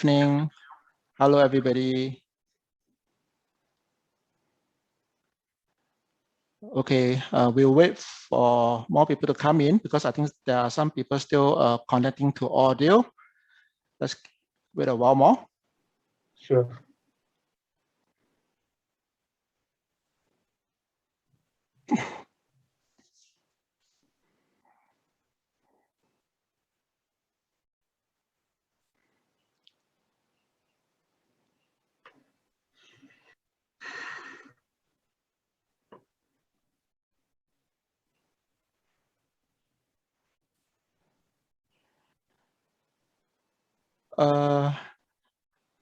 evening. Hello, everybody. Okay, we'll wait for more people to come in because I think there are some people still connecting to audio. Let's wait a while more. Sure.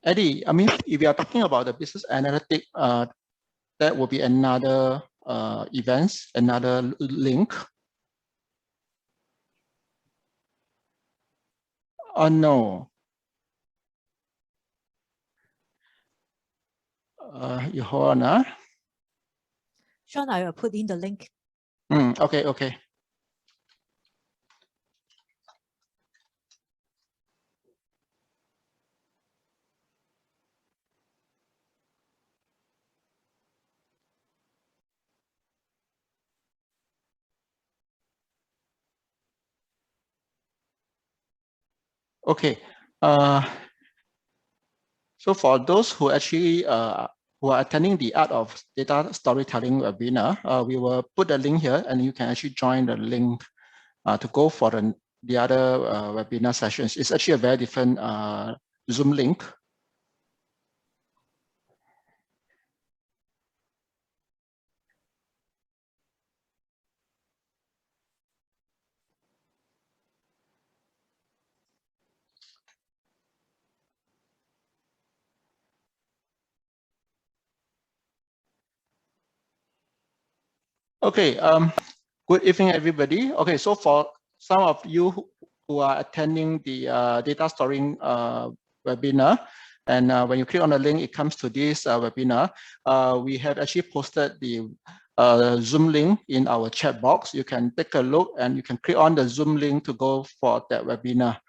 Eddie, I mean, if you are talking about the business analytic, that will be another events, another link. Oh, no. You hold on. Sean, I will put in the link. Okay, okay. Okay. So for those who actually who are attending the Art of Data Storytelling webinar, we will put the link here, and you can actually join the link to go for the other webinar sessions. It's actually a very different Zoom link. Okay, good evening, everybody. Okay, so for some of you who are attending the data storing webinar, and when you click on the link, it comes to this webinar. We have actually posted the Zoom link in our chat box. You can take a look and you can click on the Zoom link to go for that webinar.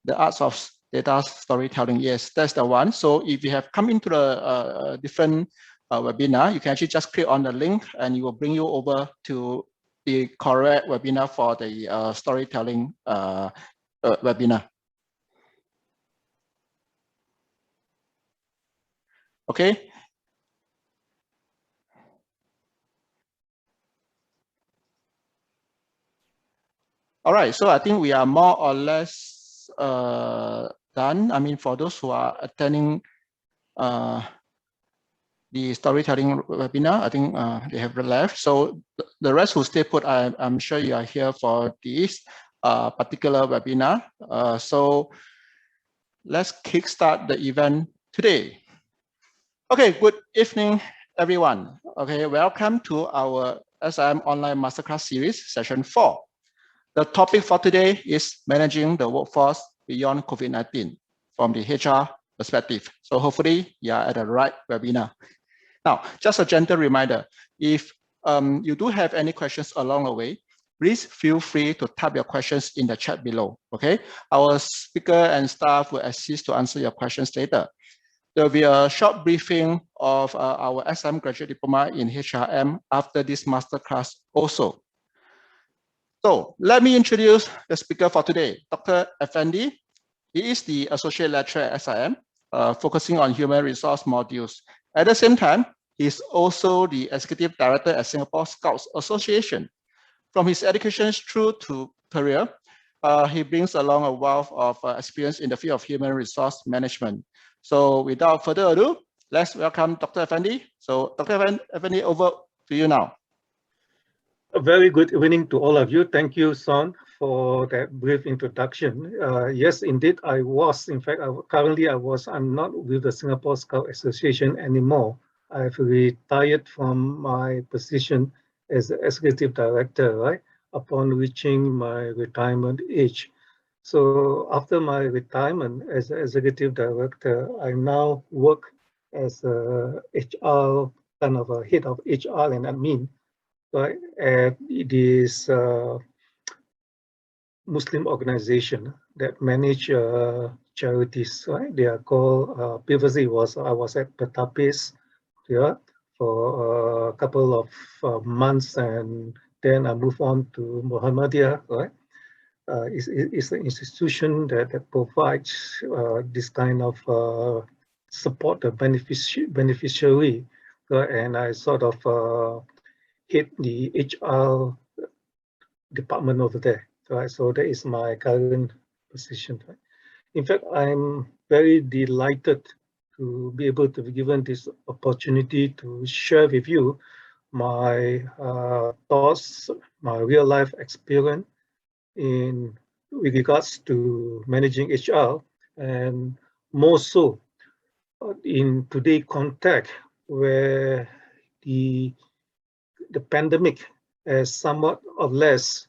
The Arts of Data Storytelling, yes, that's the one. So if you have come into the different webinar, you can actually just click on the link and it will bring you over to the correct webinar for the storytelling webinar. Okay. All right, so I think we are more or less done. I mean, for those who are attending the storytelling webinar, I think they have left. So the rest who stay put, I'm sure you are here for this particular webinar. So let's kickstart the event today. Okay, good evening, everyone. Okay, welcome to our HRM Online Masterclass Series, session 4. The topic for today is managing the workforce beyond COVID-19 from the HR perspective. So hopefully you are at the right webinar. Now, just a gentle reminder, if you do have any questions along the way, please feel free to type your questions in the chat below, okay? Our speaker and staff will assist to answer your questions later. There will be a short briefing of our SM Graduate Diploma in HRM after this masterclass also. So let me introduce the speaker for today, Dr. Effendi. He is the Associate Lecturer at SIM, focusing on human resource modules. At the same time, he is also the Executive Director at Singapore Scouts Association. From his education through to career, he brings along a wealth of experience in the field of human resource management. So without further ado, let's welcome Dr. Effendi. So Dr. Effendi, over to you now. A very good evening to all of you. Thank you, Son, for that brief introduction. Yes, indeed, I was. In fact, I'm not with the Singapore Scout Association anymore. I've retired from my position as the Executive Director, right, upon reaching my retirement age. So after my retirement as the Executive Director, I now work as a HR, kind of a head of HR and admin. Right, it is a Muslim organization that manage charities, right? They are called, previously I was at Petapis, yeah, for a couple of months, and then I moved on to Muhammadiyah, right? It's an institution that provides this kind of support the beneficiary, and I sort of hit the HR department over there, right? So that is my current position, right? In fact, I'm very delighted to be able to be given this opportunity to share with you my thoughts, my real life experience with regards to managing HR, and more so in today's context where the pandemic has somewhat or less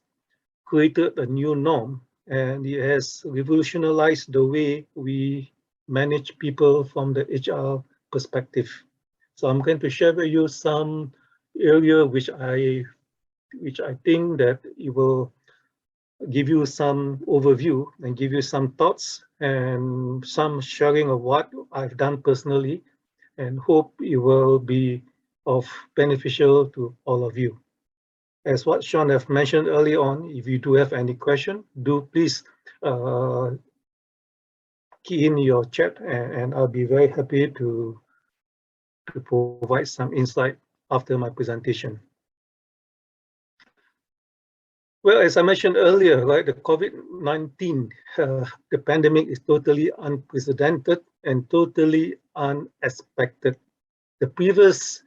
created a new norm, and it has revolutionized the way we manage people from the HR perspective. So I'm going to share with you some area which I think that it will give you some overview and give you some thoughts and some sharing of what I've done personally, and hope it will be of beneficial to all of you. As what Sean have mentioned early on, if you do have any question, do please key in your chat, and I'll be very happy to provide some insight after my presentation. Well, as I mentioned earlier, right, the COVID-19, the pandemic is totally unprecedented and totally unexpected. The previous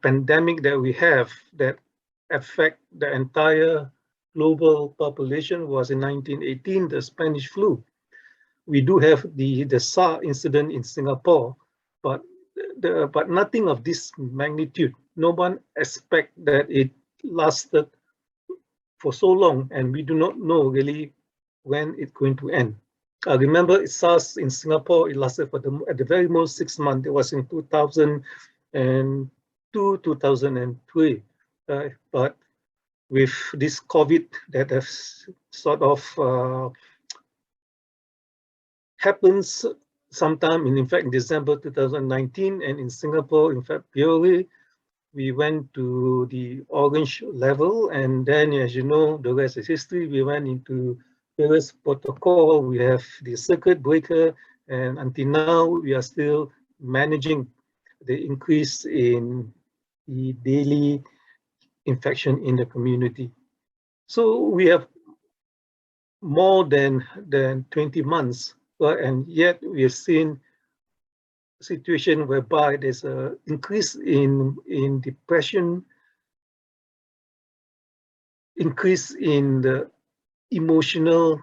pandemic that we have that affect the entire global population was in 1918, the Spanish flu. We do have the SARS incident in Singapore, but nothing of this magnitude. No one expect that it lasted for so long, and we do not know really when it's going to end. I remember SARS in Singapore, it lasted for at the very most 6 months. It was in 2002, 2003. But with this COVID that has sort of happens sometime in fact, in December 2019, and in Singapore, in February, we went to the orange level, and then, as you know, the rest is history. We went into various protocol. We have the circuit breaker, and until now, we are still managing the increase in the daily infection in the community. So we have more than 20 months, and yet we have seen situation whereby there's an increase in depression, increase in the emotional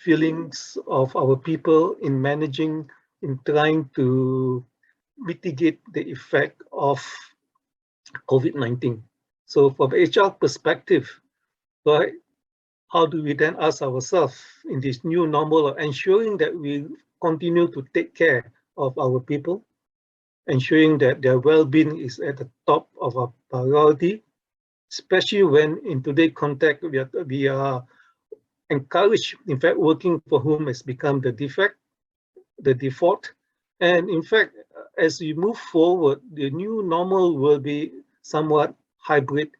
feelings of our people in managing, in trying to mitigate the effect of COVID-19. So from the HR perspective, right, how do we then ask ourselves in this new normal of ensuring that we continue to take care of our people, ensuring that their well-being is at the top of our priority, especially when in today's context we are encouraged, in fact, working for home has become the default. And in fact, as we move forward, the new normal will be somewhat hybrid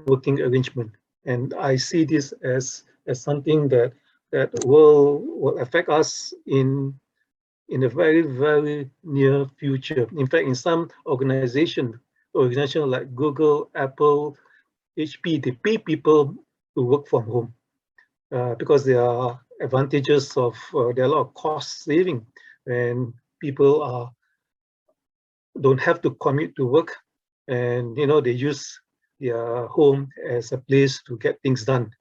working arrangement. And I see this as something that will affect us in a very, very near future. In fact, in some organizations like Google, Apple, HP, they pay people to work from home because there are advantages of, there are a lot of cost saving, and people don't have to commute to work, and they use their home as a place to get things done,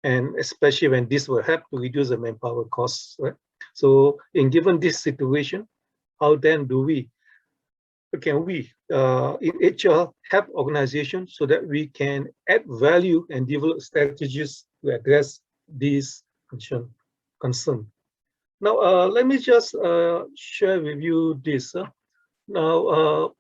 and especially when this will help to reduce the manpower costs, right? So in given this situation, how then can we in HR help organizations so that we can add value and develop strategies to address these concern? Now, let me just share with you this. Now,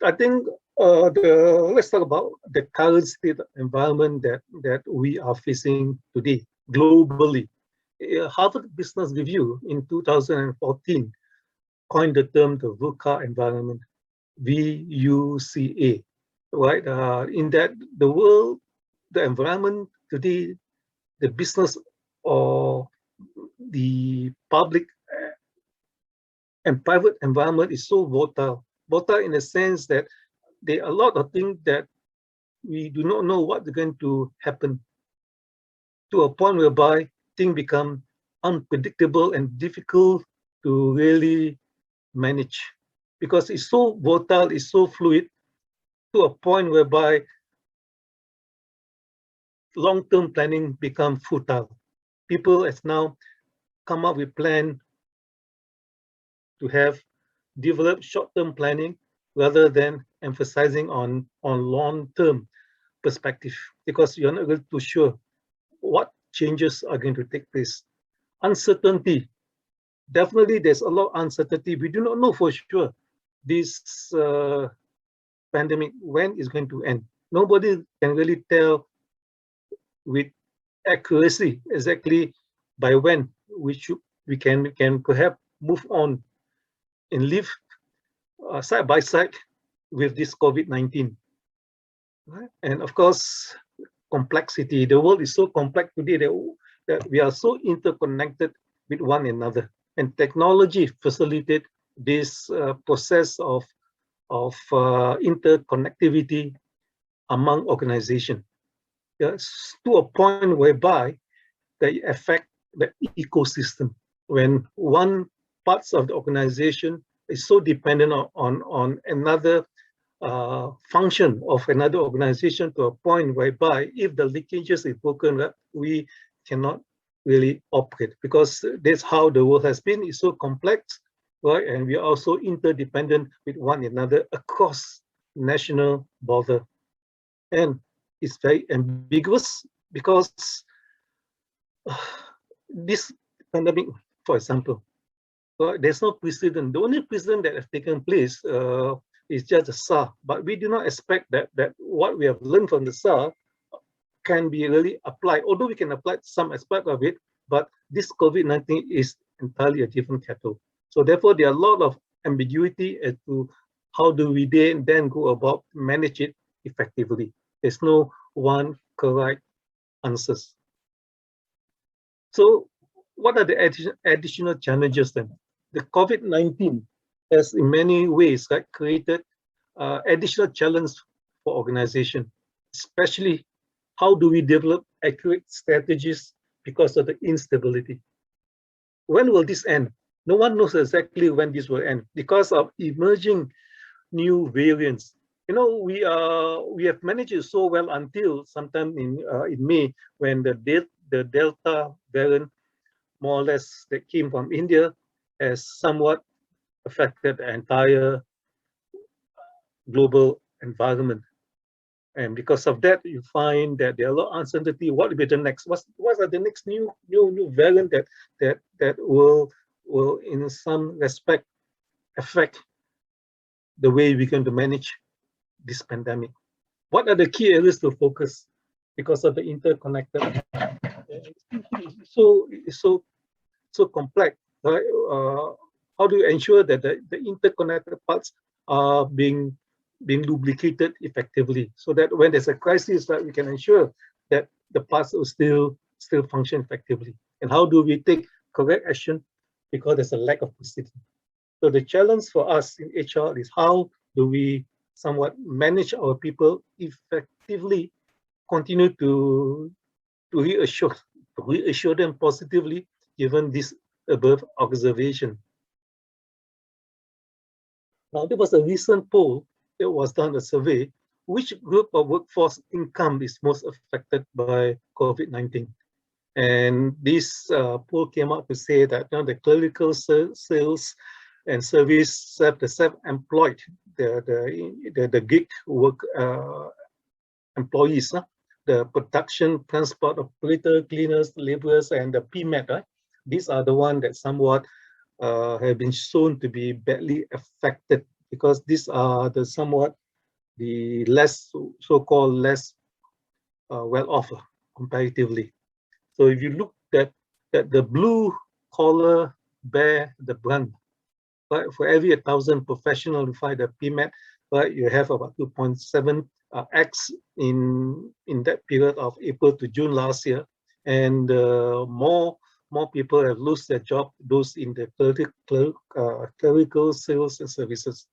I think let's talk about the current state environment that we are facing today. globally. Harvard Business Review in 2014 coined the term the VUCA environment, VUCA, right? In that the world, the environment today, the business or the public and private environment is so volatile. Volatile in the sense that there are a lot of things that we do not know what's going to happen, to a point whereby things become unpredictable and difficult to really manage, because it's so volatile, it's so fluid, to a point whereby long-term planning becomes futile. People has now come up with plan to have developed short-term planning rather than emphasizing on long-term perspective, because you're not really too sure what changes are going to take place. Uncertainty, definitely there's a lot of uncertainty. We do not know for sure this pandemic, when it's going to end. Nobody can really tell with accuracy exactly by when we can perhaps move on and live side by side with this COVID-19. Right? And of course, complexity. The world is so complex today that we are so interconnected with one another. And technology facilitates this process of interconnectivity among organizations. Yes, to a point whereby they affect the ecosystem. When one parts of the organization is so dependent on another function of another organization, to a point whereby if the leakages is broken, we cannot really operate, because that's how the world has been. It's so complex, right? And we are also interdependent with one another across national border. And it's very ambiguous, because this pandemic, for example, there's no precedent. The only precedent that has taken place is just the SARS, but we do not expect that what we have learned from the SARS can be really applied, although we can apply some aspect of it, but this COVID-19 is entirely a different kettle. So therefore, there are a lot of ambiguity as to how do we then go about manage it effectively. There's no one correct answers. So what are the additional challenges then? The COVID-19 has in many ways created additional challenge for organization, especially how do we develop accurate strategies because of the instability. When will this end? No one knows exactly when this will end because of emerging new variants. You know, we have managed it so well until sometime in May, when the Delta variant, more or less, that came from India, has somewhat affected the entire global environment. And because of that, you find that there are a lot of uncertainty. What will be the next? What are the next new variant that will in some respect affect the way we're going to manage this pandemic? What are the key areas to focus because of the interconnected? So complex, right? How do you ensure that the interconnected parts are being lubricated effectively, so that when there's a crisis, that we can ensure that the parts will still function effectively? And how do we take correct action because there's a lack of precision? So the challenge for us in HR is how do we somewhat manage our people effectively, continue to reassure them positively given this above observation. Now, there was a recent poll that was done, a survey, which group of workforce income is most affected by COVID-19. And this poll came out to say that the clerical sales and service, the self-employed, the gig work employees, the production, transport operator, cleaners, laborers, and the PMAT, right? These are the ones that somewhat have been shown to be badly affected, because these are the somewhat the less so-called less well-off comparatively. So if you look at the blue collar bear the brunt, right? For every 1,000 professional who find the PMAT, right, you have about 2.7 X in that period of April to June last year, and more people have lost their job, those in the clerical sales and services.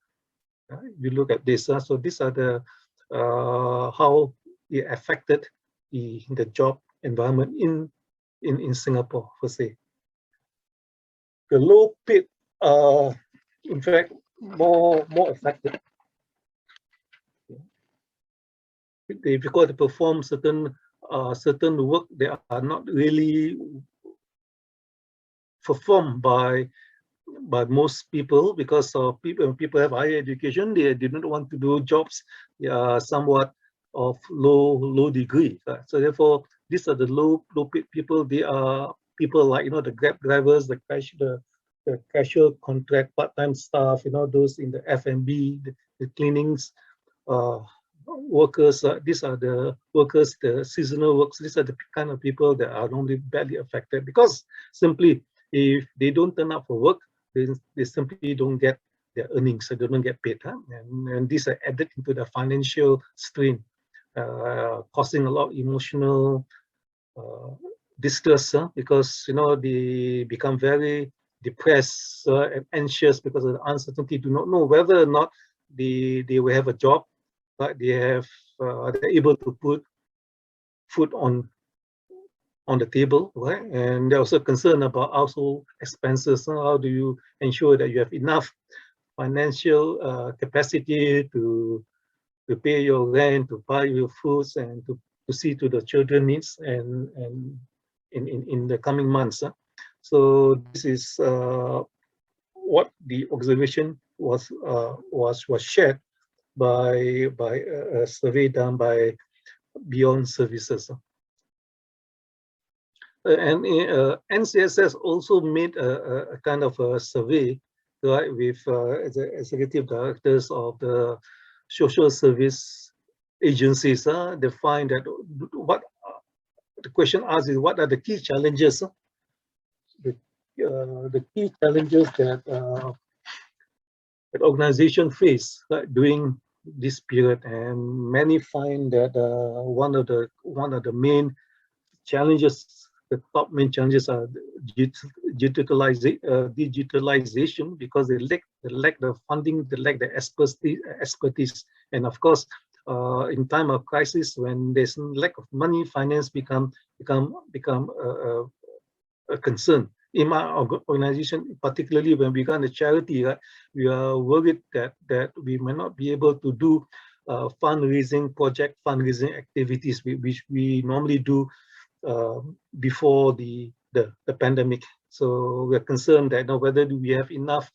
You look at this, so these are the how it affected the job environment in Singapore per se. The low paid are in fact more affected. If you got to perform certain work, they are not really performed by most people, because people have higher education, they do not want to do jobs somewhat of low degree. So therefore, these are the low paid people. They are people like, you know, the Grab drivers, the casual contract part-time staff, you know, those in the F&B, the cleanings workers. These are the workers, the seasonal workers. These are the kind of people that are normally badly affected, because simply if they don't turn up for work, they simply don't get their earnings, so they don't get paid. And these are added into the financial strain, causing a lot of emotional distress, because, you know, they become very depressed and anxious because of the uncertainty, do not know whether or not they will have a job, but they're able to put food on the table, right? And they're also concerned about household expenses. How do you ensure that you have enough financial capacity to pay your rent, to buy your foods, and to see to the children's needs and in the coming months. So this is what the observation was shared by a survey done by Beyond Services. And NCSS also made a kind of a survey, right, with the executive directors of the social service agencies. They find that what the question asked is, what are the key challenges? The key challenges that organization face during this period, and many find that one of the main challenges, the top main challenges, are digitalization, because they lack the funding, they lack the expertise, and of course, in time of crisis, when there's lack of money, finance become a concern. In my organization, particularly when we run a charity, we are worried that we may not be able to do fundraising activities which we normally do before the pandemic. So we're concerned that whether do we have enough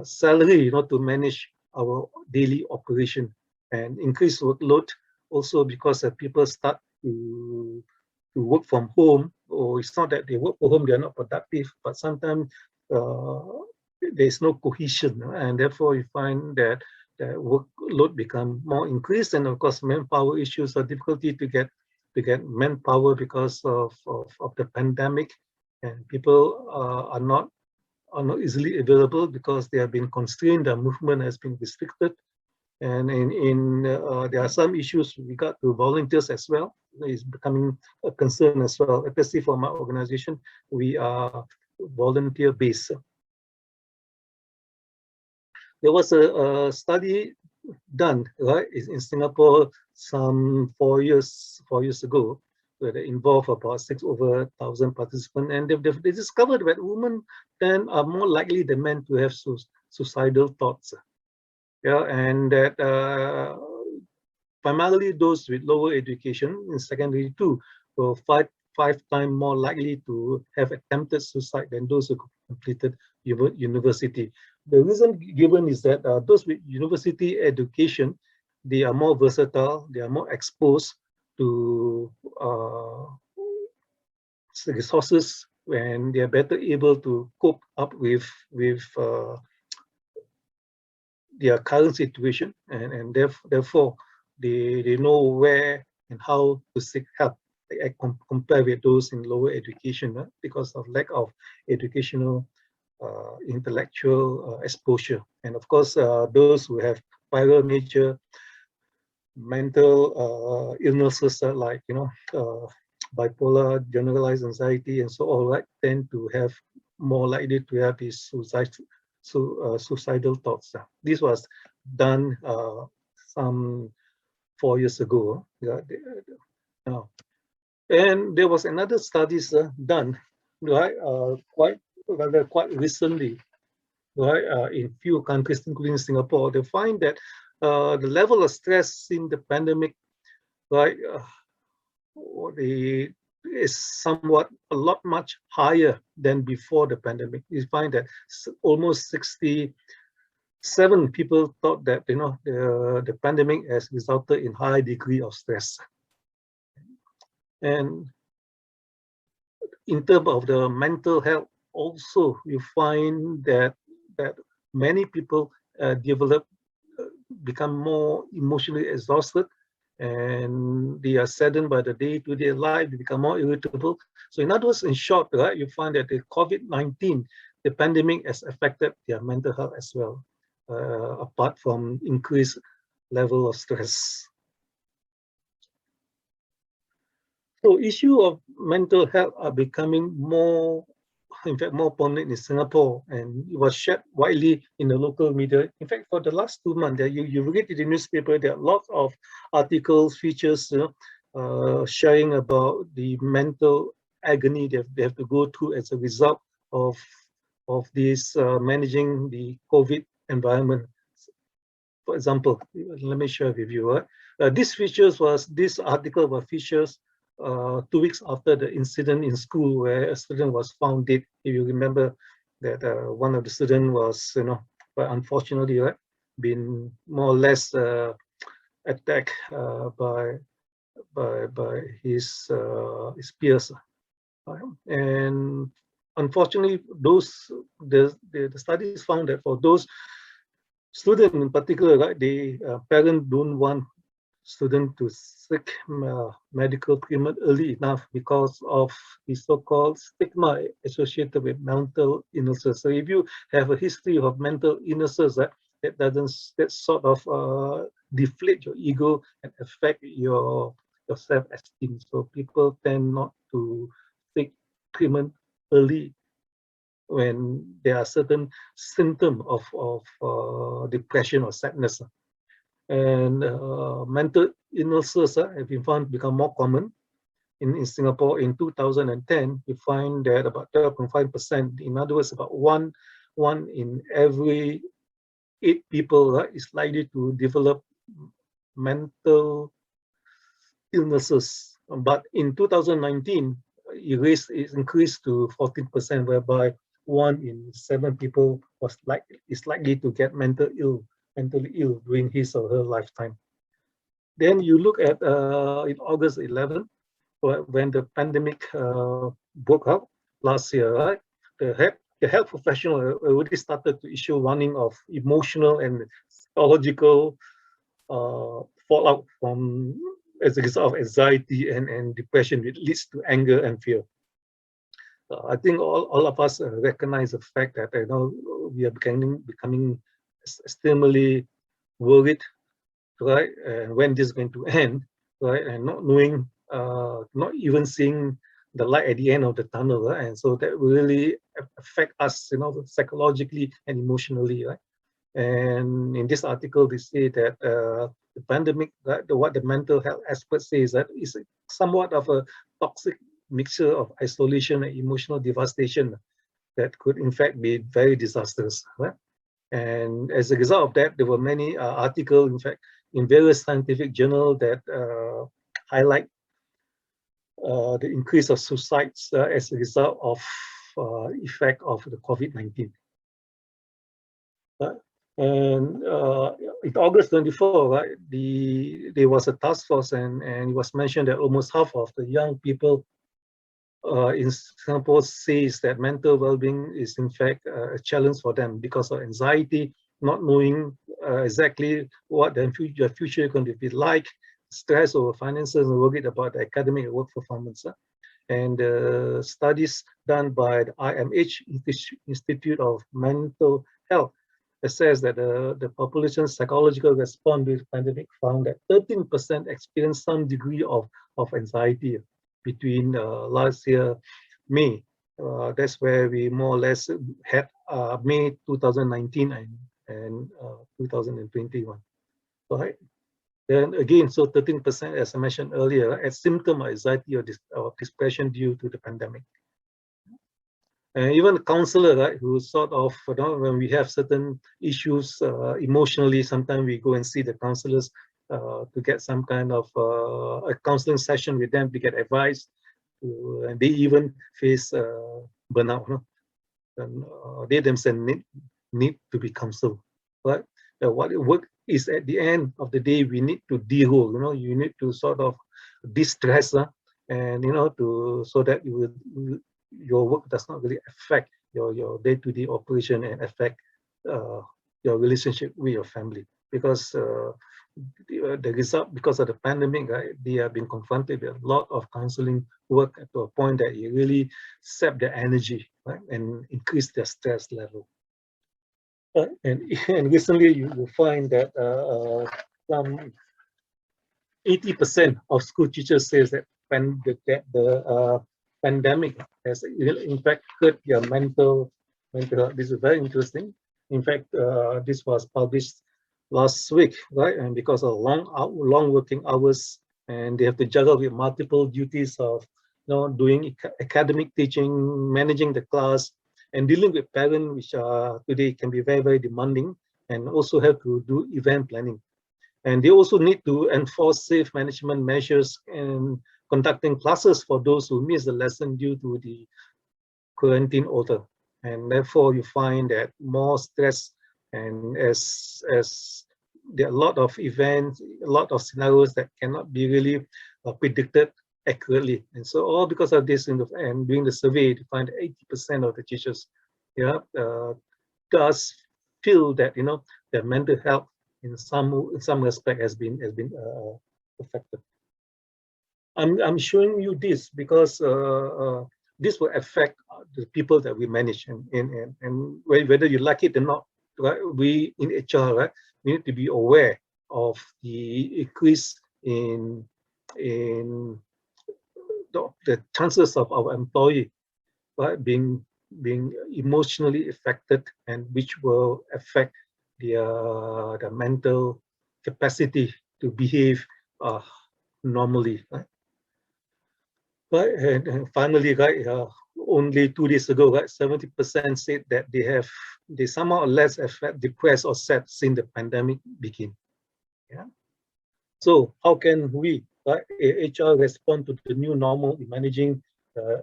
salary to manage our daily operation, and increased workload also because people start to work from home, or it's not that they work from home, they're not productive, but sometimes there's no cohesion, and therefore you find that the workload become more increased, and of course manpower issues, are difficulty to get manpower because of the pandemic, and people are not easily available because they have been constrained, their movement has been restricted. And there are some issues with regard to volunteers as well. It's becoming a concern as well, especially for my organization. We are volunteer based. There was a study done in Singapore some 4 years ago, where they involved about 6,000 participants, and they discovered that women then are more likely than men to have suicidal thoughts. Yeah, and that primarily those with lower education in secondary 2 were five times more likely to have attempted suicide than those who completed university. The reason given is that those with university education, they are more versatile, they are more exposed to resources, and they are better able to cope up with their current situation, and therefore they know where and how to seek help. compared with those in lower education because of lack of educational intellectual exposure. And of course, those who have prior major mental illnesses like bipolar, generalized anxiety, and so on, right, tend to have more likely to have these suicidal thoughts. This was done some 4 years ago. And there was another studies done, right, quite recently, right, in few countries, including Singapore. They find that the level of stress in the pandemic, right, is somewhat a lot much higher than before the pandemic. You find that almost 67 people thought that the pandemic has resulted in high degree of stress. And in terms of the mental health, also you find that many people become more emotionally exhausted, and they are saddened by the day-to-day life. They become more irritable. So in other words, in short, right, you find that the COVID-19, the pandemic, has affected their mental health as well, apart from increased level of stress. So issue of mental health are becoming more, in fact, more prominent in Singapore, and it was shared widely in the local media. In fact, for the last 2 months, you read in the newspaper, there are lots of articles, features, sharing about the mental agony they have to go through as a result of this managing the COVID environment. For example, let me share with you. This article was features 2 weeks after the incident in school where a student was found dead. If you remember that one of the students was, unfortunately, right, been more or less attacked by his peers, and unfortunately, the studies found that for those students in particular, right, the parents don't want students to seek medical treatment early enough because of the so-called stigma associated with mental illnesses. So if you have a history of mental illnesses, that sort of deflate your ego and affect your self-esteem. So people tend not to seek treatment early when there are certain symptoms of depression or sadness. And mental illnesses have been found to become more common in Singapore. In 2010, you find that about 12.5%, in other words, about one in every 8 people is likely to develop mental illnesses. But in 2019, it increased to 14%, whereby 1 in 7 people is likely to get mentally ill during his or her lifetime. Then you look at in August 11, when the pandemic broke out last year, right? The health professional already started to issue warning of emotional and psychological fallout as a result of anxiety and depression, which leads to anger and fear. I think all of us recognize the fact that we are becoming extremely worried, right? And when this is going to end, right? And not knowing, not even seeing the light at the end of the tunnel, right? And so that will really affect us, psychologically and emotionally, right? And in this article, they say that the pandemic, what the mental health experts say is that it's somewhat of a toxic mixture of isolation and emotional devastation that could in fact be very disastrous, right? And as a result of that, there were many articles, in fact, in various scientific journals that highlight the increase of suicides as a result of effect of the COVID-19. And in August 24, right, there was a task force, and it was mentioned that almost half of the young people in Singapore says that mental well-being is in fact a challenge for them because of anxiety, not knowing exactly what their future is going to be like, stressed over finances and worried about the academic work performance. And studies done by the IMH, Institute of Mental Health, assessed that the population's psychological response to the pandemic found that 13% experienced some degree of anxiety between last year, May. That's where we more or less had May 2019 and 2021. Right? Then again, so 13%, as I mentioned earlier, a symptom of anxiety or depression due to the pandemic. And even the counselor, right, who sort of, when we have certain issues emotionally, sometimes we go and see the counselors to get some kind of a counseling session with them to get advice. And they even face burnout. And they themselves need to be counseled. Right? What work is at the end of the day, we need to de-roll. You need to sort of de-stress, and so that your work does not really affect your day-to-day operation and affect your relationship with your family. Because the result, because of the pandemic, right, they have been confronted with a lot of counseling work to a point that it really sap their energy, right, and increase their stress level. And recently you will find that some 80% of school teachers says that the pandemic has in fact hurt their mental health. This is very interesting. In fact, this was published last week, right? And because of long working hours, and they have to juggle with multiple duties of doing academic teaching, managing the class, and dealing with parents, which today can be very, very demanding, and also have to do event planning. And they also need to enforce safe management measures and conducting classes for those who miss the lesson due to the quarantine order. And therefore, you find that more stress, and as there are a lot of events, a lot of scenarios that cannot be really predicted accurately. And so all because of this, and doing the survey, to find 80% of the teachers does feel that their mental health in some respect has been affected. I'm showing you this because this will affect the people that we manage, and whether you like it or not, right? We in HR, right, we need to be aware of the increase in the chances of our employee, right, being emotionally affected, and which will affect their mental capacity to behave normally, right? Right, and finally, right, only 2 days ago, right, 70% said that they somehow less depressed or sad since the pandemic began. Yeah. So how can we, right, HR respond to the new normal in managing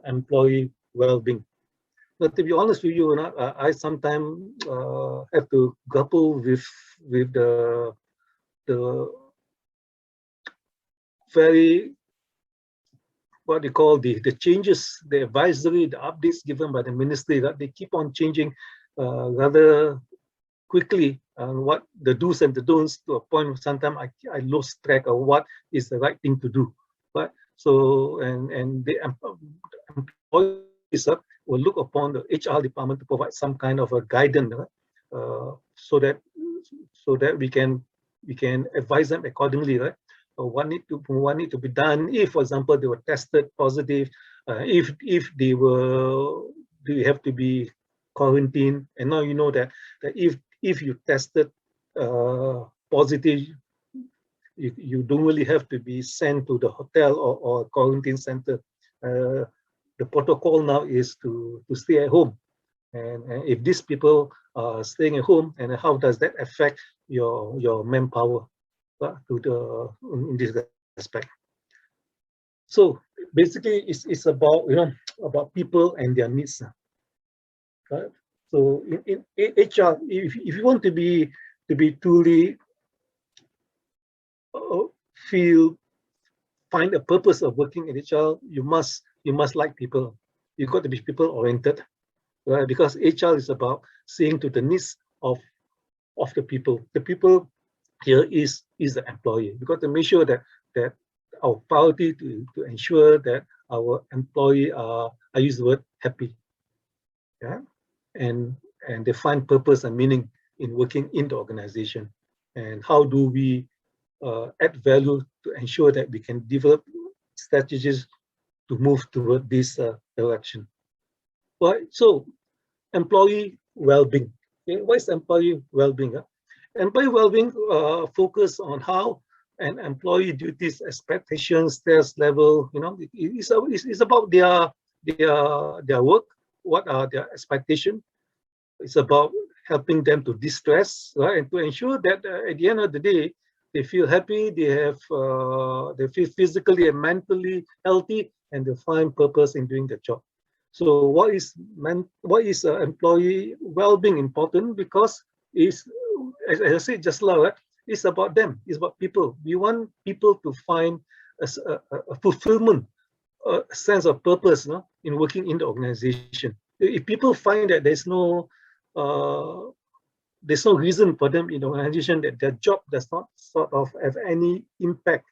employee well-being? But to be honest with you, I sometimes have to grapple with the very, what they call the changes, the advisory, the updates given by the ministry, that they keep on changing rather quickly, what the do's and the don'ts, to a point where sometimes I lose track of what is the right thing to do. But so and the employees will look upon the HR department to provide some kind of a guidance, so that we can advise them accordingly, right? What need to be done if, for example, they were tested positive, if they have to be quarantined. And now you know that if you tested positive, you don't really have to be sent to the hotel or quarantine center. The protocol now is to stay at home. And if these people are staying at home, and how does that affect your manpower in this aspect? So basically, it's about about people and their needs. Right? So in HR, if you want to be truly find a purpose of working in HR, you must like people. You've got to be people oriented, right? Because HR is about seeing to the needs of the people. The people here is the employee. You've got to make sure that that our priority to ensure that our employee are, I use the word, happy, yeah, and they find purpose and meaning in working in the organization. And how do we add value to ensure that we can develop strategies to move toward this direction. Right. So employee well-being. Okay. What is employee well-being? Employee well-being focus on how an employee duties, expectations, stress level. You know, it's about their work. What are their expectations? It's about helping them to distress, right, and to ensure that at the end of the day, they feel happy, they feel physically and mentally healthy, and they find purpose in doing the job. So what is employee well-being important? Because it's, as I said just now, right, it's about them. It's about people. We want people to find a fulfillment, a sense of purpose, no, in working in the organization. If people find that there's no reason for them in the organization, that their job does not sort of have any impact,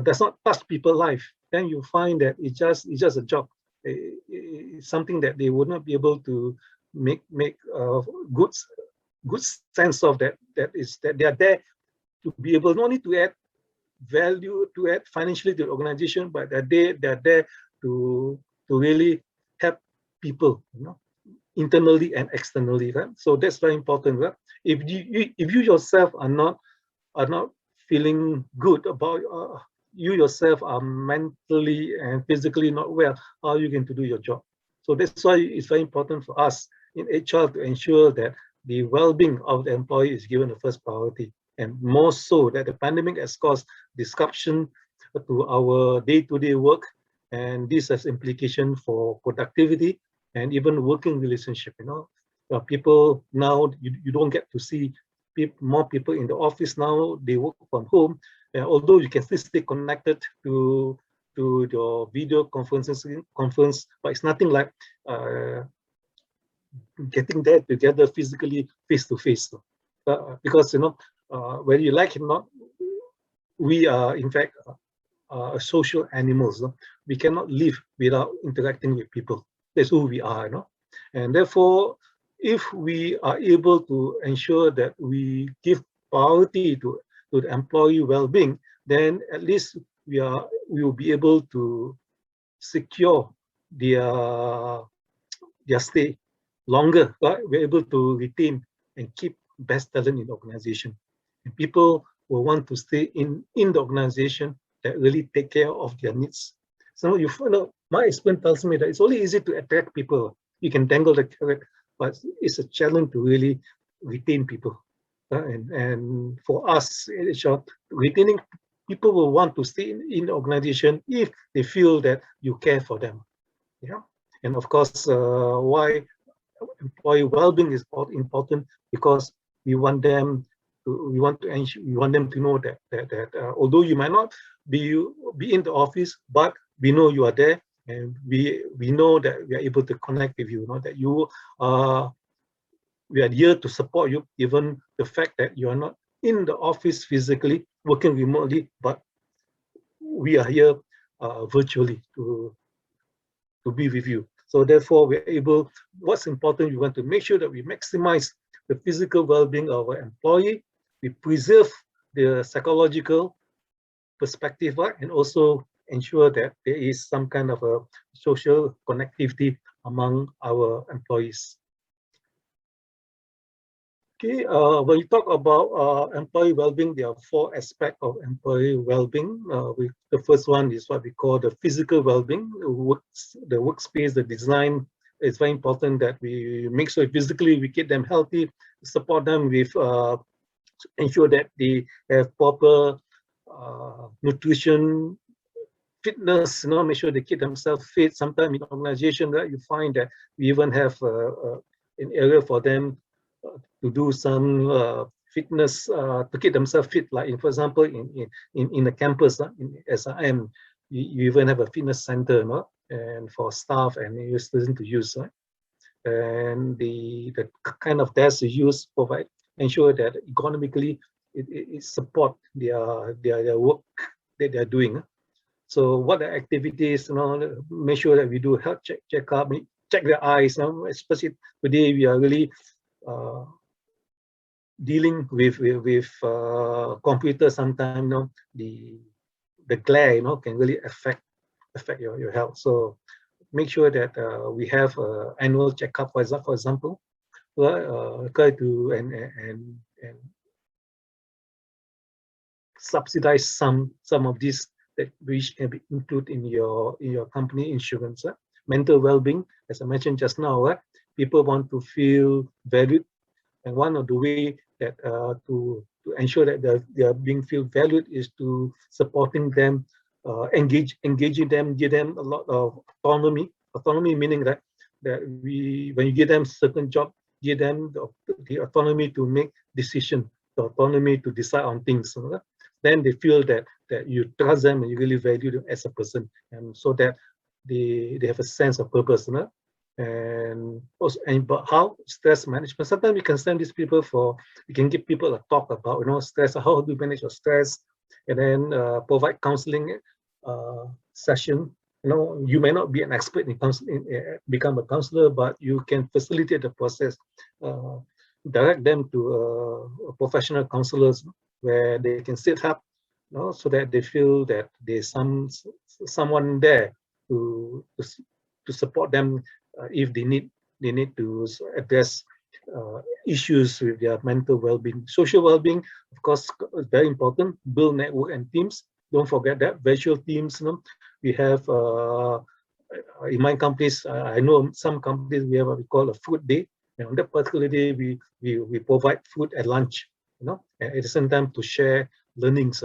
does not touch people's life, then you find that it's just a job. It's something that they would not be able to make good sense of, that they are there to be able not only to add value, to add financially to the organization, but that they're there to really help people, you know, internally and externally, right? So that's very important, right? If you yourself are not feeling good about you yourself are mentally and physically not well, how are you going to do your job? So that's why it's very important for us in HR to ensure that the well-being of the employee is given the first priority, and more so that the pandemic has caused disruption to our day-to-day work, and this has implication for productivity and even working relationship. You know, people now, you don't get to see more people in the office now. They work from home, although you can still stay connected to your video conference, but it's nothing like getting there together physically, face to face. Because, you know, whether you like it or not, we are in fact social animals. No? We cannot live without interacting with people. That's who we are, you know? And therefore, if we are able to ensure that we give priority to the employee well-being, then at least we will be able to secure their stay longer, right? We're able to retain and keep best talent in the organization. And people will want to stay in the organization that really take care of their needs. So you know, my experience tells me that it's only easy to attract people. You can dangle the carrot, but it's a challenge to really retain people. And for us, retaining people will want to stay in the organization if they feel that you care for them. Yeah, and of course, why employee well-being is important, because we want them to know that although you might not be in the office, but we know you are there, and we know that we are able to connect with you. You know that we are here to support you, even the fact that you are not in the office physically working remotely, but we are here virtually to be with you. So therefore, we're able, what's important, we want to make sure that we maximize the physical well-being of our employee, we preserve the psychological perspective, right? And also ensure that there is some kind of a social connectivity among our employees. Okay, when you talk about employee well-being, there are 4 aspects of employee well-being. The first one is what we call the physical well-being, the workspace, the design. It's very important that we make sure physically we keep them healthy, support them with, ensure that they have proper nutrition, fitness, you know, make sure they keep themselves fit. Sometimes in organization, right, you find that we even have an area for them to do some fitness, to keep themselves fit. Like, for example, in the campus, in HRM, you even have a fitness center, you know, and for staff and your students to use, right? And the kind of desk you use provide ensure that economically it support their work that they're doing. So what the activities, make sure that we do health checkup, check their eyes. Especially today, we are really dealing with computers. Sometimes, the glare, can really affect your health. So make sure that we have annual checkup, for example, try to and subsidize some of these that which can be included in your company insurance. Mental well-being, as I mentioned just now, people want to feel valued, and one of the way that to ensure that they are being feel valued is to supporting them, engaging them, give them a lot of autonomy. Autonomy meaning that when you give them certain job, give them the autonomy to make decision, the autonomy to decide on things. Then they feel that you trust them and you really value them as a person, and so that they have a sense of purpose. And also, but how stress management? Sometimes we can send these people we can give people a talk about stress, how do you manage your stress, and then provide counseling session. You may not be an expert in counseling, become a counselor, but you can facilitate the process, direct them to professional counselors where they can sit up, so that they feel that there's someone there to support them if they need to address issues with their mental well-being. Social well-being, of course, is very important. Build network and teams. Don't forget that virtual teams. We have in my companies, I know some companies we have what we call a food day. And on that particular day, we provide food at lunch. And at the same time to share learnings.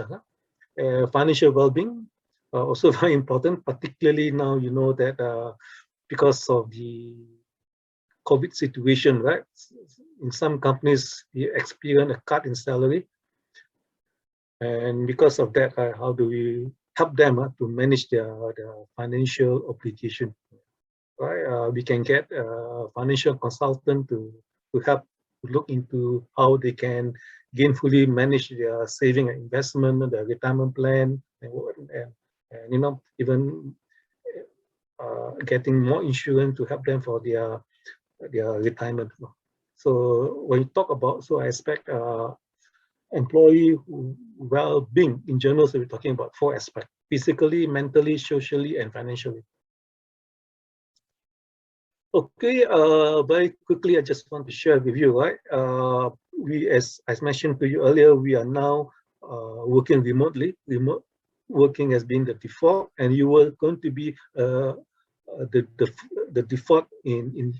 Financial well-being, also very important, particularly now that because of the COVID situation, right? In some companies, you experience a cut in salary, and because of that, how do we help them to manage their financial obligation? Right? We can get a financial consultant to help look into how they can gainfully manage their saving and investment, their retirement plan, and even getting more insurance to help them for their retirement. So when you talk about, I expect employee well-being in general, so we're talking about 4 aspects: physically, mentally, socially, and financially. Okay, very quickly, I just want to share with you, right? We, as I mentioned to you earlier, we are now working remotely. Remote working has been the default, and you are going to be the default in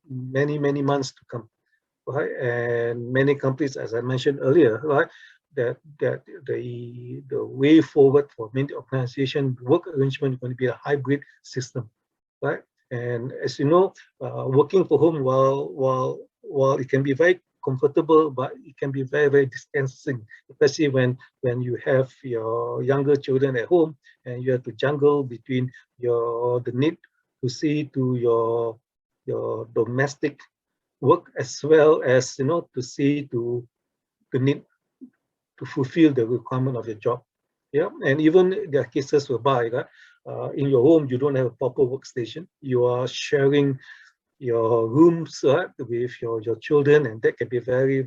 many months to come, right? And many companies, as I mentioned earlier, right, that the way forward for many organization work arrangement is going to be a hybrid system, right? And as you know, working from home, while it can be very comfortable, but it can be very distancing, especially when you have your younger children at home and you have to juggle between the need to see to your domestic work, as well as to see to the need to fulfill the requirement of your job. Yeah, and even there are cases whereby in your home you don't have a proper workstation. You are sharing your rooms with your children, and that can be very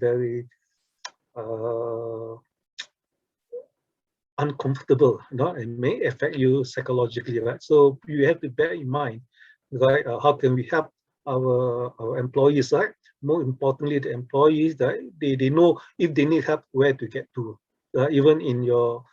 uncomfortable, and may affect you psychologically, right? So you have to bear in mind, right? How can we help our employees, right? More importantly, the employees, that they know if they need help, where to get to. Even in your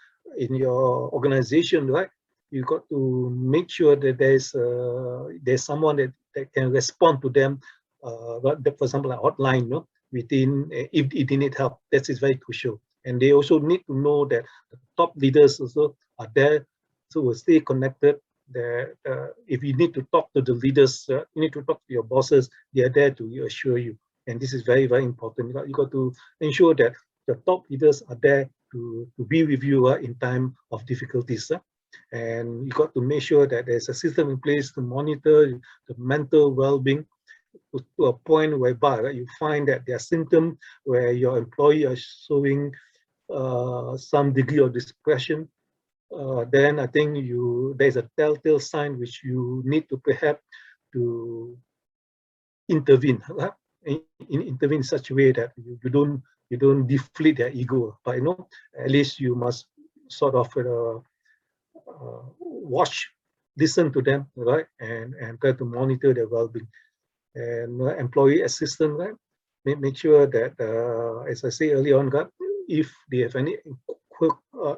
organization, right? You got to make sure that there's someone that can respond to them. For example, an hotline, within if they need help. That is very crucial. And they also need to know that the top leaders also are there, so will stay connected. If you need to talk to the leaders, you need to talk to your bosses, they are there to reassure you. And this is very important. You got to ensure that the top leaders are there to be with you in time of difficulties. And you got to make sure that there's a system in place to monitor the mental well-being to a point whereby you find that there are symptoms where your employee are showing some degree of depression, then I think there's a telltale sign which you need to perhaps to intervene, intervene in such a way that you don't deflate their ego, but at least you must sort of watch, listen to them, right, and try to monitor their well-being. And employee assistance, right, make sure that as I say earlier on, right, if they have any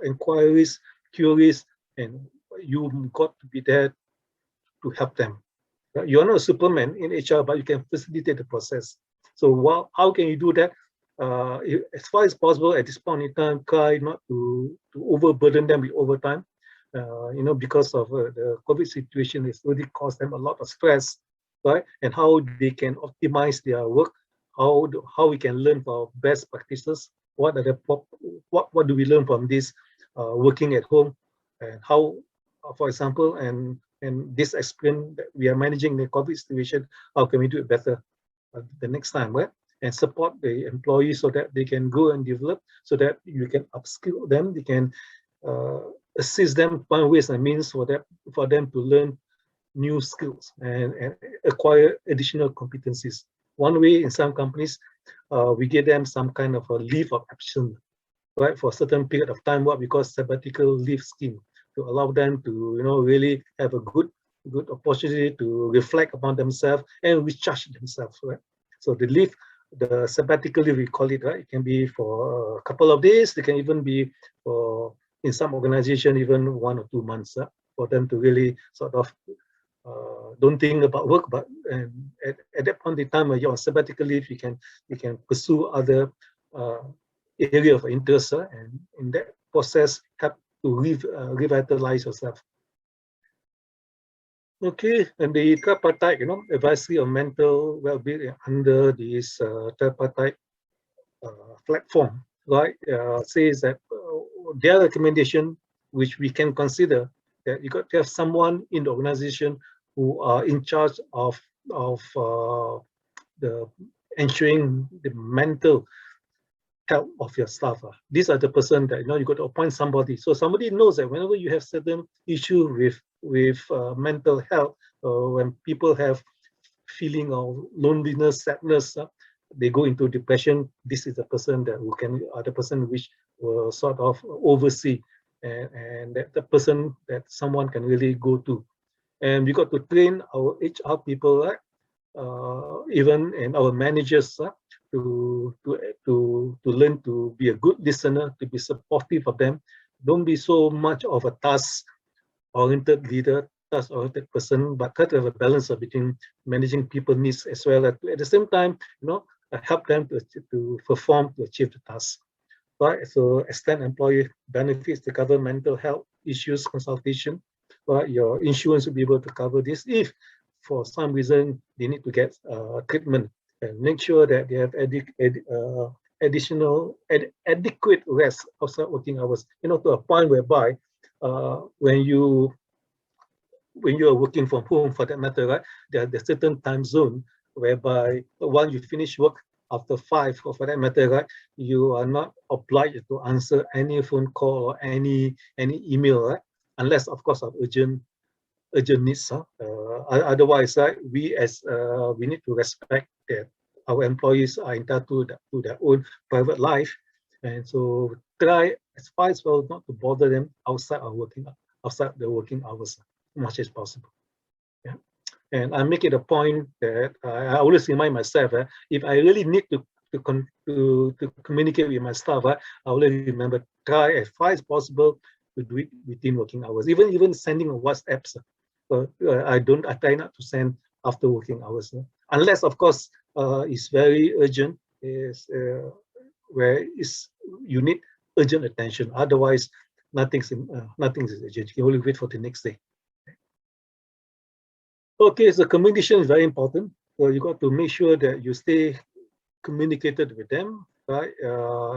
inquiries, queries, and you got to be there to help them. You're not a Superman in HR, but you can facilitate the process. So how can you do that? As far as possible at this point in time, try not to overburden them with overtime. Because of the COVID situation, it's really caused them a lot of stress, right? And how they can optimize their work, how we can learn from best practices. What do we learn from this working at home, and how, for example, and this experience that we are managing the COVID situation, how can we do it better the next time, right? And support the employees so that they can go and develop, so that you can upskill them, they can assist them, find ways and means for them to learn new skills and acquire additional competencies. One way in some companies, we give them some kind of a leave of absence, right, for a certain period of time, what we call sabbatical leave scheme, to allow them to really have a good opportunity to reflect upon themselves and recharge themselves, right? So the sabbatical leave, we call it, right? It can be for a couple of days. It can even be for, in some organization, even 1 or 2 months, for them to really sort of don't think about work, but at that point in time when you're on sabbatical leave, you can pursue other area of interest, and in that process help to revitalize yourself. Okay, and the tripartite, advisory on mental well-being under this tripartite platform, right, says that their recommendation, which we can consider, that you got to have someone in the organization who are in charge of the ensuring the mental health of your staff. These are the person that you got to appoint somebody, so somebody knows that whenever you have certain issue with mental health, when people have feeling of loneliness, sadness, they go into depression, this is the person that the person which will sort of oversee, and that the person that someone can really go to. And we got to train our HR people, right? Even and our managers, to learn to be a good listener, to be supportive of them. Don't be so much of a task-oriented leader, task-oriented person, but try to have a balance between managing people needs as well as at the same time, help them to perform, to achieve the task. Right? So extend employee benefits to cover mental health issues consultation. Right? Your insurance will be able to cover this if for some reason they need to get treatment, and make sure that they have adequate rest outside working hours, to a point whereby when you are working from home, for that matter, right, there's certain time zone whereby once you finish work after 5, or for that matter, right, you are not obliged to answer any phone call or any email, right, unless of course of urgent needs. Otherwise, we need to respect that our employees are entitled to their own private life, and so try as far as well not to bother them outside the working hours as much as possible. Yeah, and I make it a point that I always remind myself, if I really need to communicate with my staff, I always remember, try as far as possible to do it within working hours. Even sending a WhatsApp, I try not to send after working hours, unless of course it's very urgent, where you need urgent attention. Otherwise, nothing is urgent. You can only wait for the next day. Okay, so communication is very important. So you got to make sure that you stay communicated with them, right?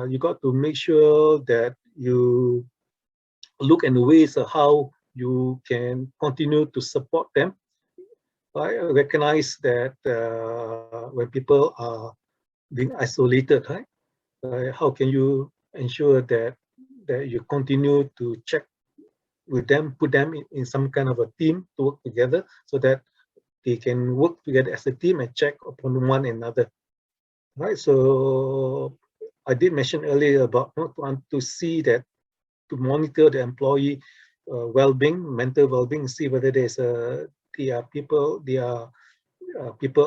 You got to make sure that you look at the ways of how you can continue to support them. I recognize that when people are being isolated, right? How can you ensure that you continue to check with them, put them in some kind of a team to work together so that they can work together as a team and check upon one another. Right. So I did mention earlier about to see that, to monitor the employee well-being, mental well-being, see whether there's people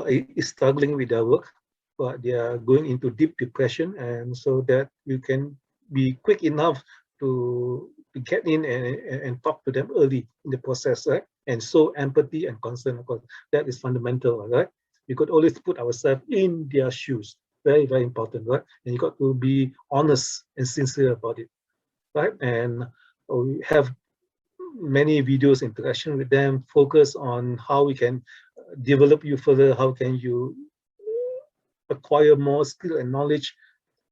is struggling with their work, but they are going into deep depression, and so that you can be quick enough to get in and talk to them early in the process, right? And show empathy and concern, of course. That is fundamental, right? We could always put ourselves in their shoes. Very, very important, right? And you got to be honest and sincere about it, right? And we have many videos, interaction with them, focus on how we can develop you further, how can you acquire more skill and knowledge,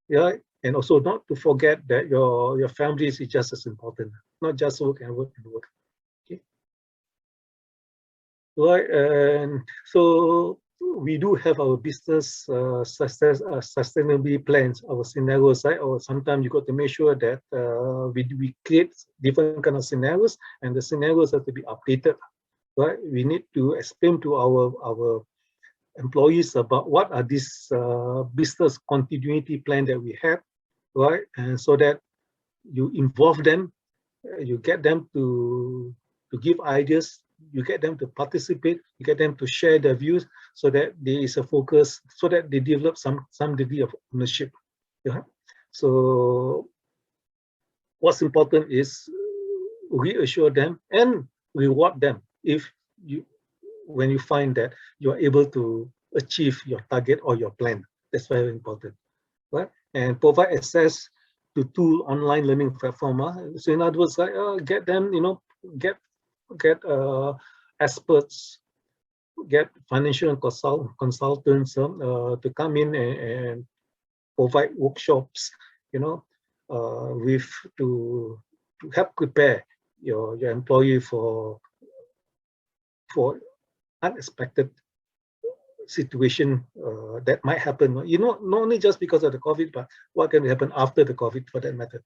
yeah, and also not to forget that your family is just as important, not just work and work and work. Okay, right, and so we do have our business sustainability plans, our scenarios, right? Or sometimes you got to make sure that we create different kind of scenarios, and the scenarios have to be updated, right? We need to explain to our employees about what are these business continuity plan that we have, right? And so that you involve them, you get them to give ideas, you get them to participate, you get them to share their views, so that there is a focus, so that they develop some degree of ownership. Yeah. So what's important is reassure them and reward them when you find that you are able to achieve your target or your plan. That's very important, right? And provide access to tool online learning platform. So in other words, like get them, get experts, get financial consultants to come in and provide workshops, with to help prepare your employee for unexpected situation that might happen. Not only just because of the COVID, but what can happen after the COVID, for that matter.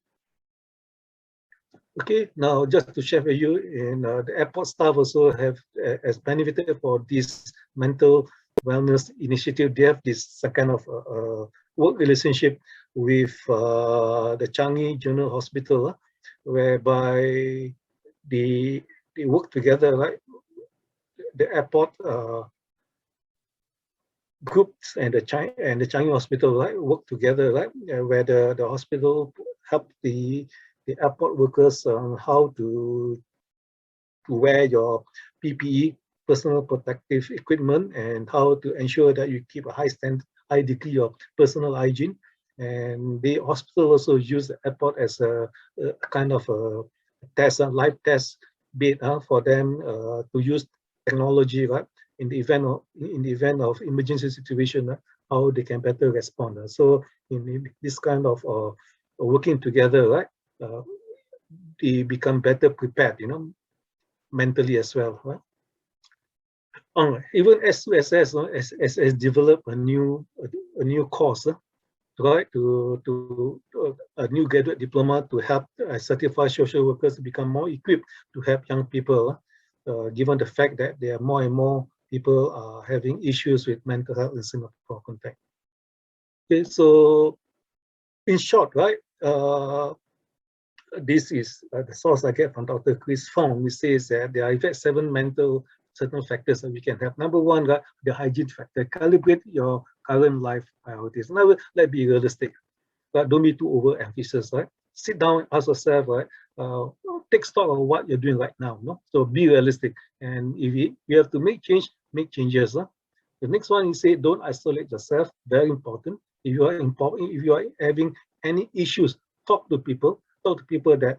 Okay, now just to share with you, in the airport staff also has benefited for this mental wellness initiative. They have this kind of work relationship with the Changi General Hospital, whereby they work together, right? The airport groups and the Changi Hospital, right, work together, right, where the hospital help the airport workers on how to wear your PPE, personal protective equipment, and how to ensure that you keep a high degree of personal hygiene. And the hospital also use the airport as a kind of a live test bed for them to use technology, right, in the event of emergency situation, how they can better respond. So in this kind of working together, right, they become better prepared, mentally as well, right? Even SUSS has developed a new course, right, to a new graduate diploma to help certified social workers to become more equipped to help young people, given the fact that there are more and more people are having issues with mental health in Singapore context. Okay, so in short, right, this is the source I get from Dr. Chris Fong, which says that there are in fact 7 mental certain factors that we can have. Number 1, the hygiene factor. Calibrate your current life priorities. Now, let's be realistic, but don't be too overemphasis, right? Sit down and ask yourself, right? Take stock of what you're doing right now. No? So be realistic, and if you have to make changes. The next one is say, don't isolate yourself. Very important. If you are having any issues, talk to people. Talk to people that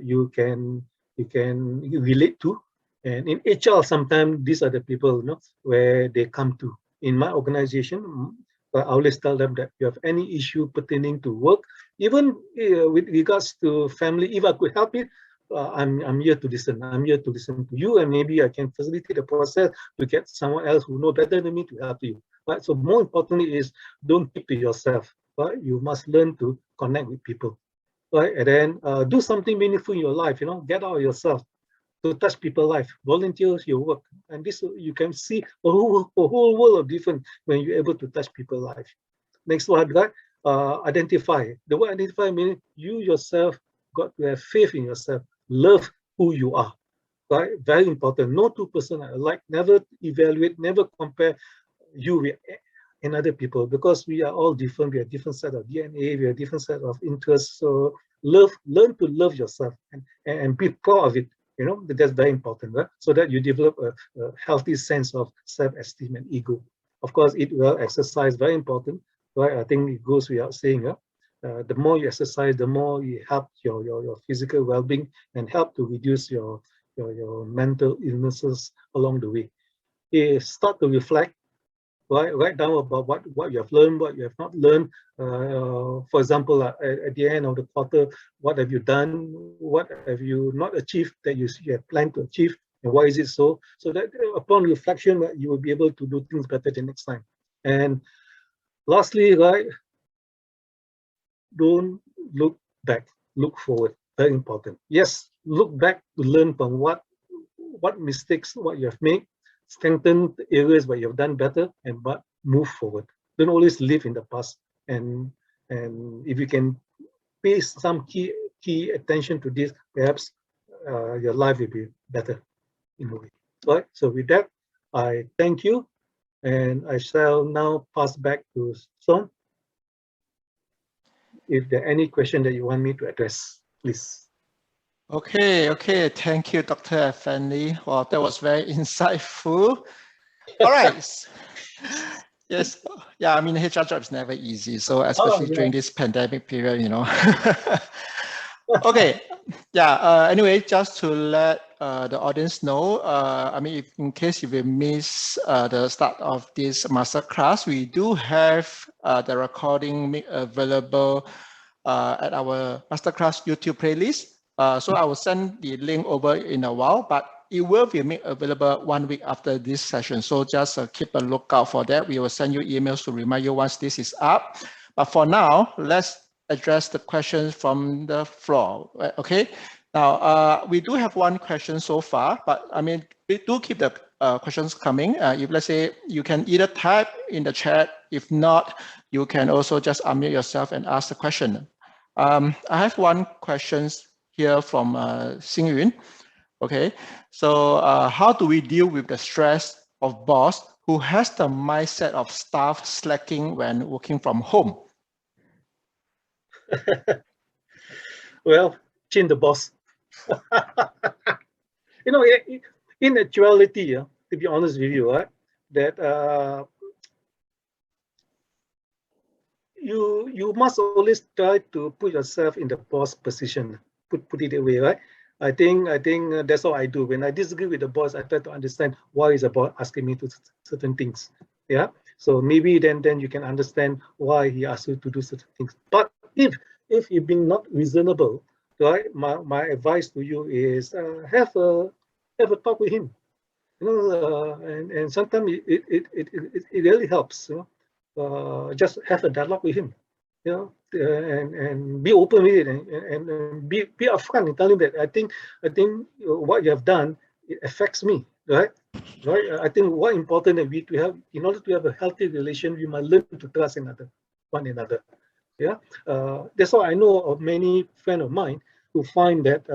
you can relate to. And in HR, sometimes these are the people, where they come to. In my organization, I always tell them that if you have any issue pertaining to work, even with regards to family, if I could help it, I'm here to listen. I'm here to listen to you, and maybe I can facilitate the process to get someone else who knows better than me to help you. Right? So more importantly is don't keep to yourself. Right? You must learn to connect with people. right? And then do something meaningful in your life, get out of yourself to touch people's life, volunteer your work. And this, you can see a whole world of different when you're able to touch people's life. Next one, right? Identify. The word identify means you yourself got to have faith in yourself, love who you are, right? Very important. No two persons are alike. Never evaluate, never compare you with another people, because we are all different. We have different set of DNA, we have different set of interests. So learn to love yourself and be proud of it. That's very important, right? So that you develop a healthy sense of self-esteem and ego. Of course, eat well, exercise, very important, right? I think it goes without saying. The more you exercise, the more you help your physical well-being and help to reduce your mental illnesses along the way. Start to reflect. Write down about what you have learned, what you have not learned. For example, at the end of the quarter, what have you done? What have you not achieved that you have planned to achieve? And why is it so? So that upon reflection, you will be able to do things better the next time. And lastly, right, don't look back, look forward. Very important. Yes, look back to learn from what mistakes, what you have made, strengthen the areas where you've done better, but move forward. Don't always live in the past. And if you can pay some key attention to this, perhaps your life will be better in a way. Right. So with that, I thank you, and I shall now pass back to Son. If there are any questions that you want me to address, please. Okay. Thank you, Dr. Effendi. Well, that was very insightful. All right. Yes. Yeah, I mean, HR job is never easy. So especially during this pandemic period, Okay. Yeah. Anyway, just to let the audience know, I mean, if, in case you will miss the start of this masterclass, we do have the recording made available at our masterclass YouTube playlist. So I will send the link over in a while, but it will be made available 1 week after this session. So just keep a lookout for that. We will send you emails to remind you once this is up. But for now, let's address the questions from the floor. Okay. Now, we do have one question so far, but I mean, we do keep the questions coming. If let's say you can either type in the chat, if not, you can also just unmute yourself and ask the question. I have one question here from Xing Yun. Okay, so how do we deal with the stress of boss who has the mindset of staff slacking when working from home? Well, change the boss. In actuality, to be honest with you, right, that you must always try to put yourself in the boss position. Put it away, right? I think that's all I do. When I disagree with the boss, I try to understand why is the boss asking me to certain things. Yeah. So maybe then you can understand why he asked you to do certain things. But if you've been not reasonable, right? My advice to you is have a talk with him. And sometimes it really helps. Just have a dialogue with him. And be open with it, and be upfront and tell him that I think what you have done, it affects me, right? I think what important that we to have, in order to have a healthy relation, we must learn to trust one another. Yeah, that's why I know of many friends of mine who find that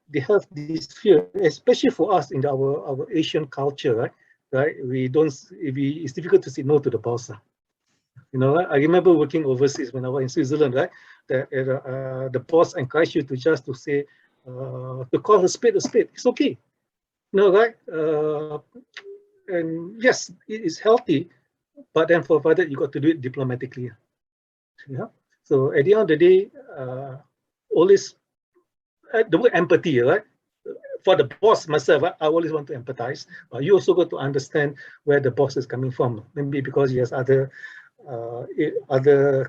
they have this fear, especially for us in our Asian culture, right? It's difficult to say no to the boss. I remember working overseas when I was in Switzerland, right? The boss encouraged you to say, to call a spade. It's okay. Right? And yes, it is healthy, but then for that, you got to do it diplomatically. Yeah. So at the end of the day, always the word empathy, right? For the boss myself, I always want to empathize, but you also got to understand where the boss is coming from. Maybe because he has other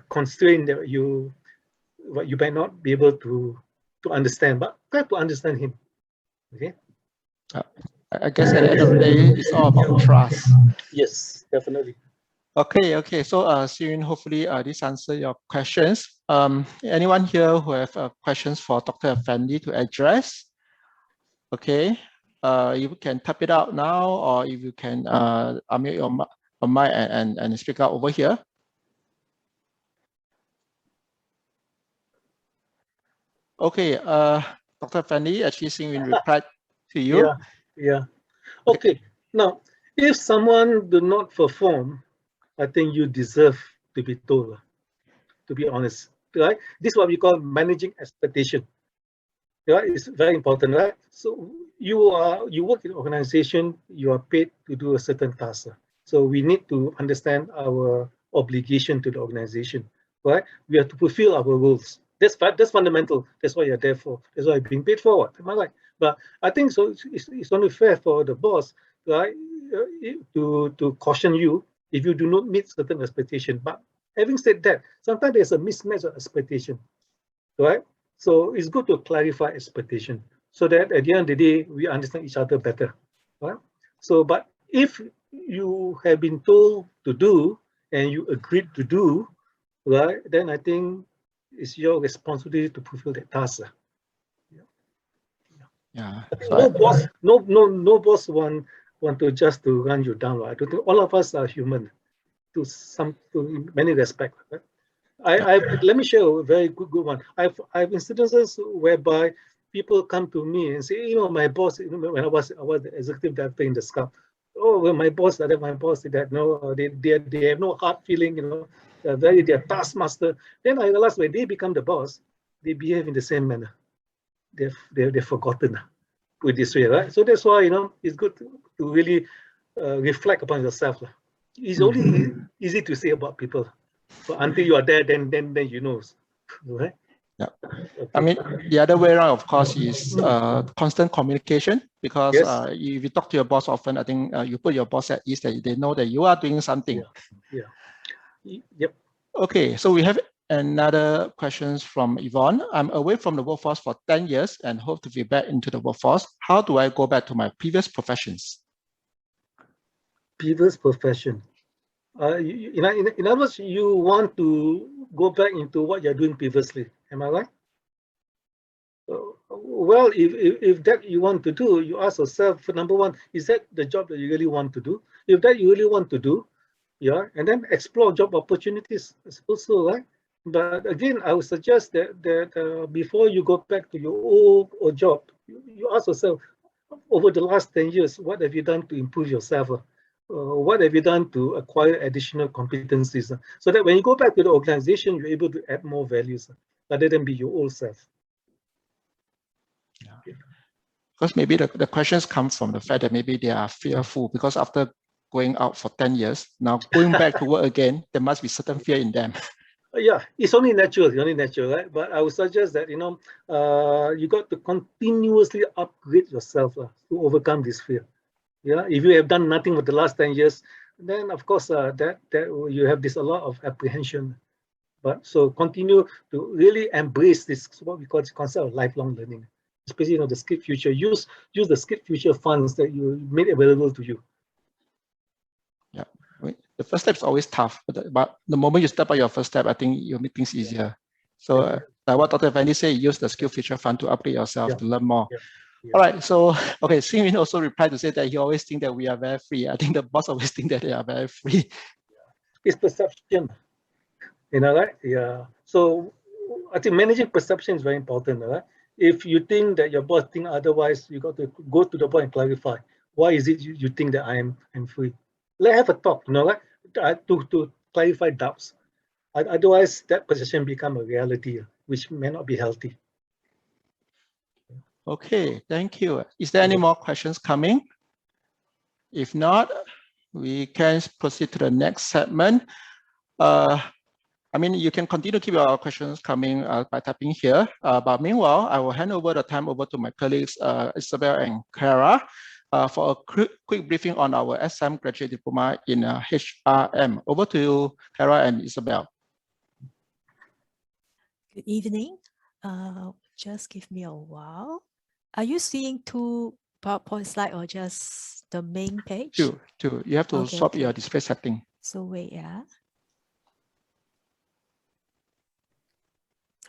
constraints that you might not be able to understand, but try to understand him. Okay. I guess at the end of the day, it's all about trust. Yes, definitely. Okay. So, Sirin, hopefully this answers your questions. Anyone here who have questions for Dr. Effendi to address? Okay. You can type it out now, or if you can unmute your mic and speak out over here. Okay. Dr. Effendi, actually, Sirin replied to you. Yeah. Okay. Now, if someone do not perform, I think you deserve to be told, to be honest, right? This is what we call managing expectation. Right? It's very important, right? So you work in an organization, you are paid to do a certain task. So we need to understand our obligation to the organization, right? We have to fulfill our roles. That's fundamental. That's what you're there for. That's why you're being paid for. Am I right? But I think so. It's only fair for the boss, right, to caution you if you do not meet certain expectation. But having said that, sometimes there's a mismatch of expectation, right? So it's good to clarify expectation so that at the end of the day, we understand each other better, right? So, but if you have been told to do and you agreed to do, right, then I think it's your responsibility to fulfill that task. Yeah. No boss, no boss want to just to run you down. Right? I don't think all of us are human to many respects. Right? Let me share a very good one. I've incidences whereby people come to me and say, my boss, when I was the executive director in the SCAP, oh, well, my boss did that, my boss did that. No, they have no hard feeling, they're taskmaster. Then I realized when they become the boss, they behave in the same manner. They're forgotten, put it this way, right? So that's why, it's good to really reflect upon yourself. It's only easy to say about people. But until you are there, then you know, right? Yeah. Okay. I mean, the other way around, of course, is constant communication, because Yes. if you talk to your boss often, I think you put your boss at ease that they know that you are doing something. Yep. Okay, so we have another questions from Yvonne. I'm away from the workforce for 10 years and hope to be back into the workforce. How do I go back to my previous professions? Previous profession. In other words, you want to go back into what you're doing previously. Am I right? Well, if that you want to do, you ask yourself, number one, is that the job that you really want to do? If that you really want to do, yeah, and then explore job opportunities also, right? But again, I would suggest that before you go back to your old job, you ask yourself, over the last 10 years, what have you done to improve yourself? What have you done to acquire additional competencies? So that when you go back to the organization, you're able to add more values rather than be your old self. Yeah. Because maybe the questions come from the fact that maybe they are fearful, because after going out for 10 years, now going back to work again, there must be certain fear in them. Yeah, it's only natural, right? But I would suggest that, you got to continuously upgrade yourself to overcome this fear. Yeah, if you have done nothing for the last 10 years, then of course that you have a lot of apprehension. But so continue to really embrace this, what we call the concept of lifelong learning, especially the Skip Future. Use the Skip Future funds that you made available to you. Yeah, I mean, the first step is always tough, but the moment you step out your first step, I think you'll make things easier. So like what Dr. Effendi said, use the Skill Future Fund to upgrade yourself, to learn more. All right, so, okay, Simin also replied to say that he always think that we are very free. I think the boss always think that they are very free. It's perception, right? Yeah. So I think managing perception is very important, right? If you think that your boss think otherwise, you got to go to the boss and clarify. Why is it you think that I'm free? Let's have a talk, right? To clarify doubts. Otherwise, that perception become a reality, which may not be healthy. Okay, thank you. Is there any more questions coming? If not, we can proceed to the next segment. I mean, you can continue to keep your questions coming by typing here. But meanwhile, I will hand over the time over to my colleagues, Isabel and Clara, for a quick briefing on our SM Graduate Diploma in HRM. Over to you, Clara and Isabel. Good evening. Just give me a while. Are you seeing two PowerPoint slides or just the main page? Two. You have to swap your display setting. So wait, yeah.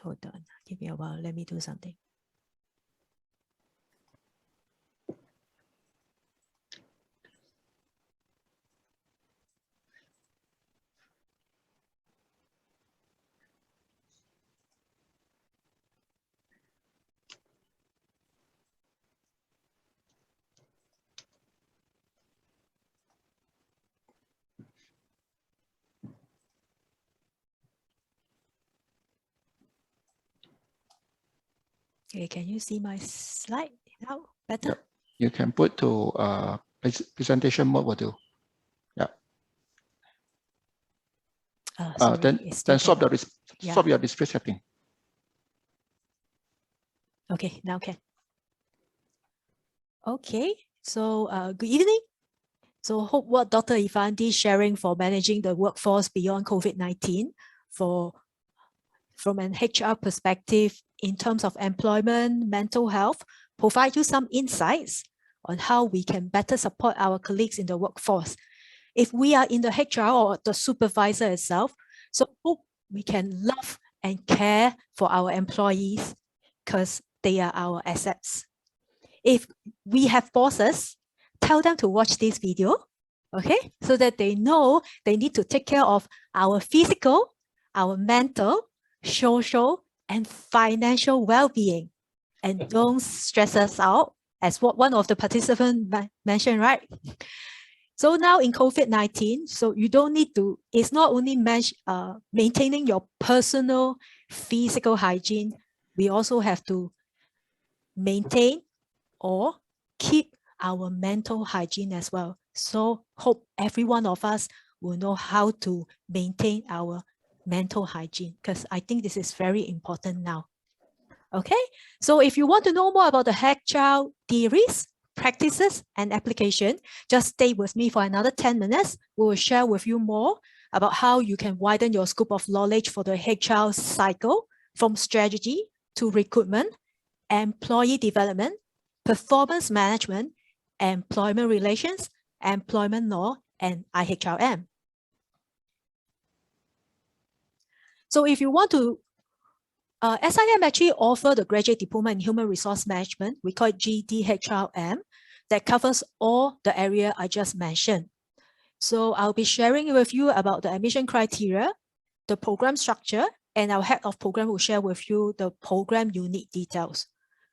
Hold on, give me a while. Let me do something. Okay, can you see my slide now better? Yep. You can put to presentation mode will do. Yeah. Sorry, then stop yeah. your display setting. Okay, now can. Okay, so good evening. So hope what Dr. Ifandi is sharing for managing the workforce beyond COVID-19 from an HR perspective in terms of employment, mental health, provide you some insights on how we can better support our colleagues in the workforce. If we are in the HR or the supervisor itself, so hope we can love and care for our employees because they are our assets. If we have bosses, tell them to watch this video, okay? So that they know they need to take care of our physical, our mental, social, and financial well-being. And don't stress us out, as what one of the participants mentioned, right? So now in COVID-19, so you don't need to, it's not only maintaining your personal physical hygiene, we also have to maintain or keep our mental hygiene as well. So hope every one of us will know how to maintain our mental hygiene, because I think this is very important now. Okay, so if you want to know more about the HR theories, practices, and application, just stay with me for another 10 minutes. We will share with you more about how you can widen your scope of knowledge for the HR cycle from strategy to recruitment, employee development, performance management, employment relations, employment law, and HRM. So if you want to, SIM actually offer the Graduate Diploma in Human Resource Management, we call it Gthrm, that covers all the area I just mentioned. So I'll be sharing with you about the admission criteria, the program structure, and our head of program will share with you the program unit details.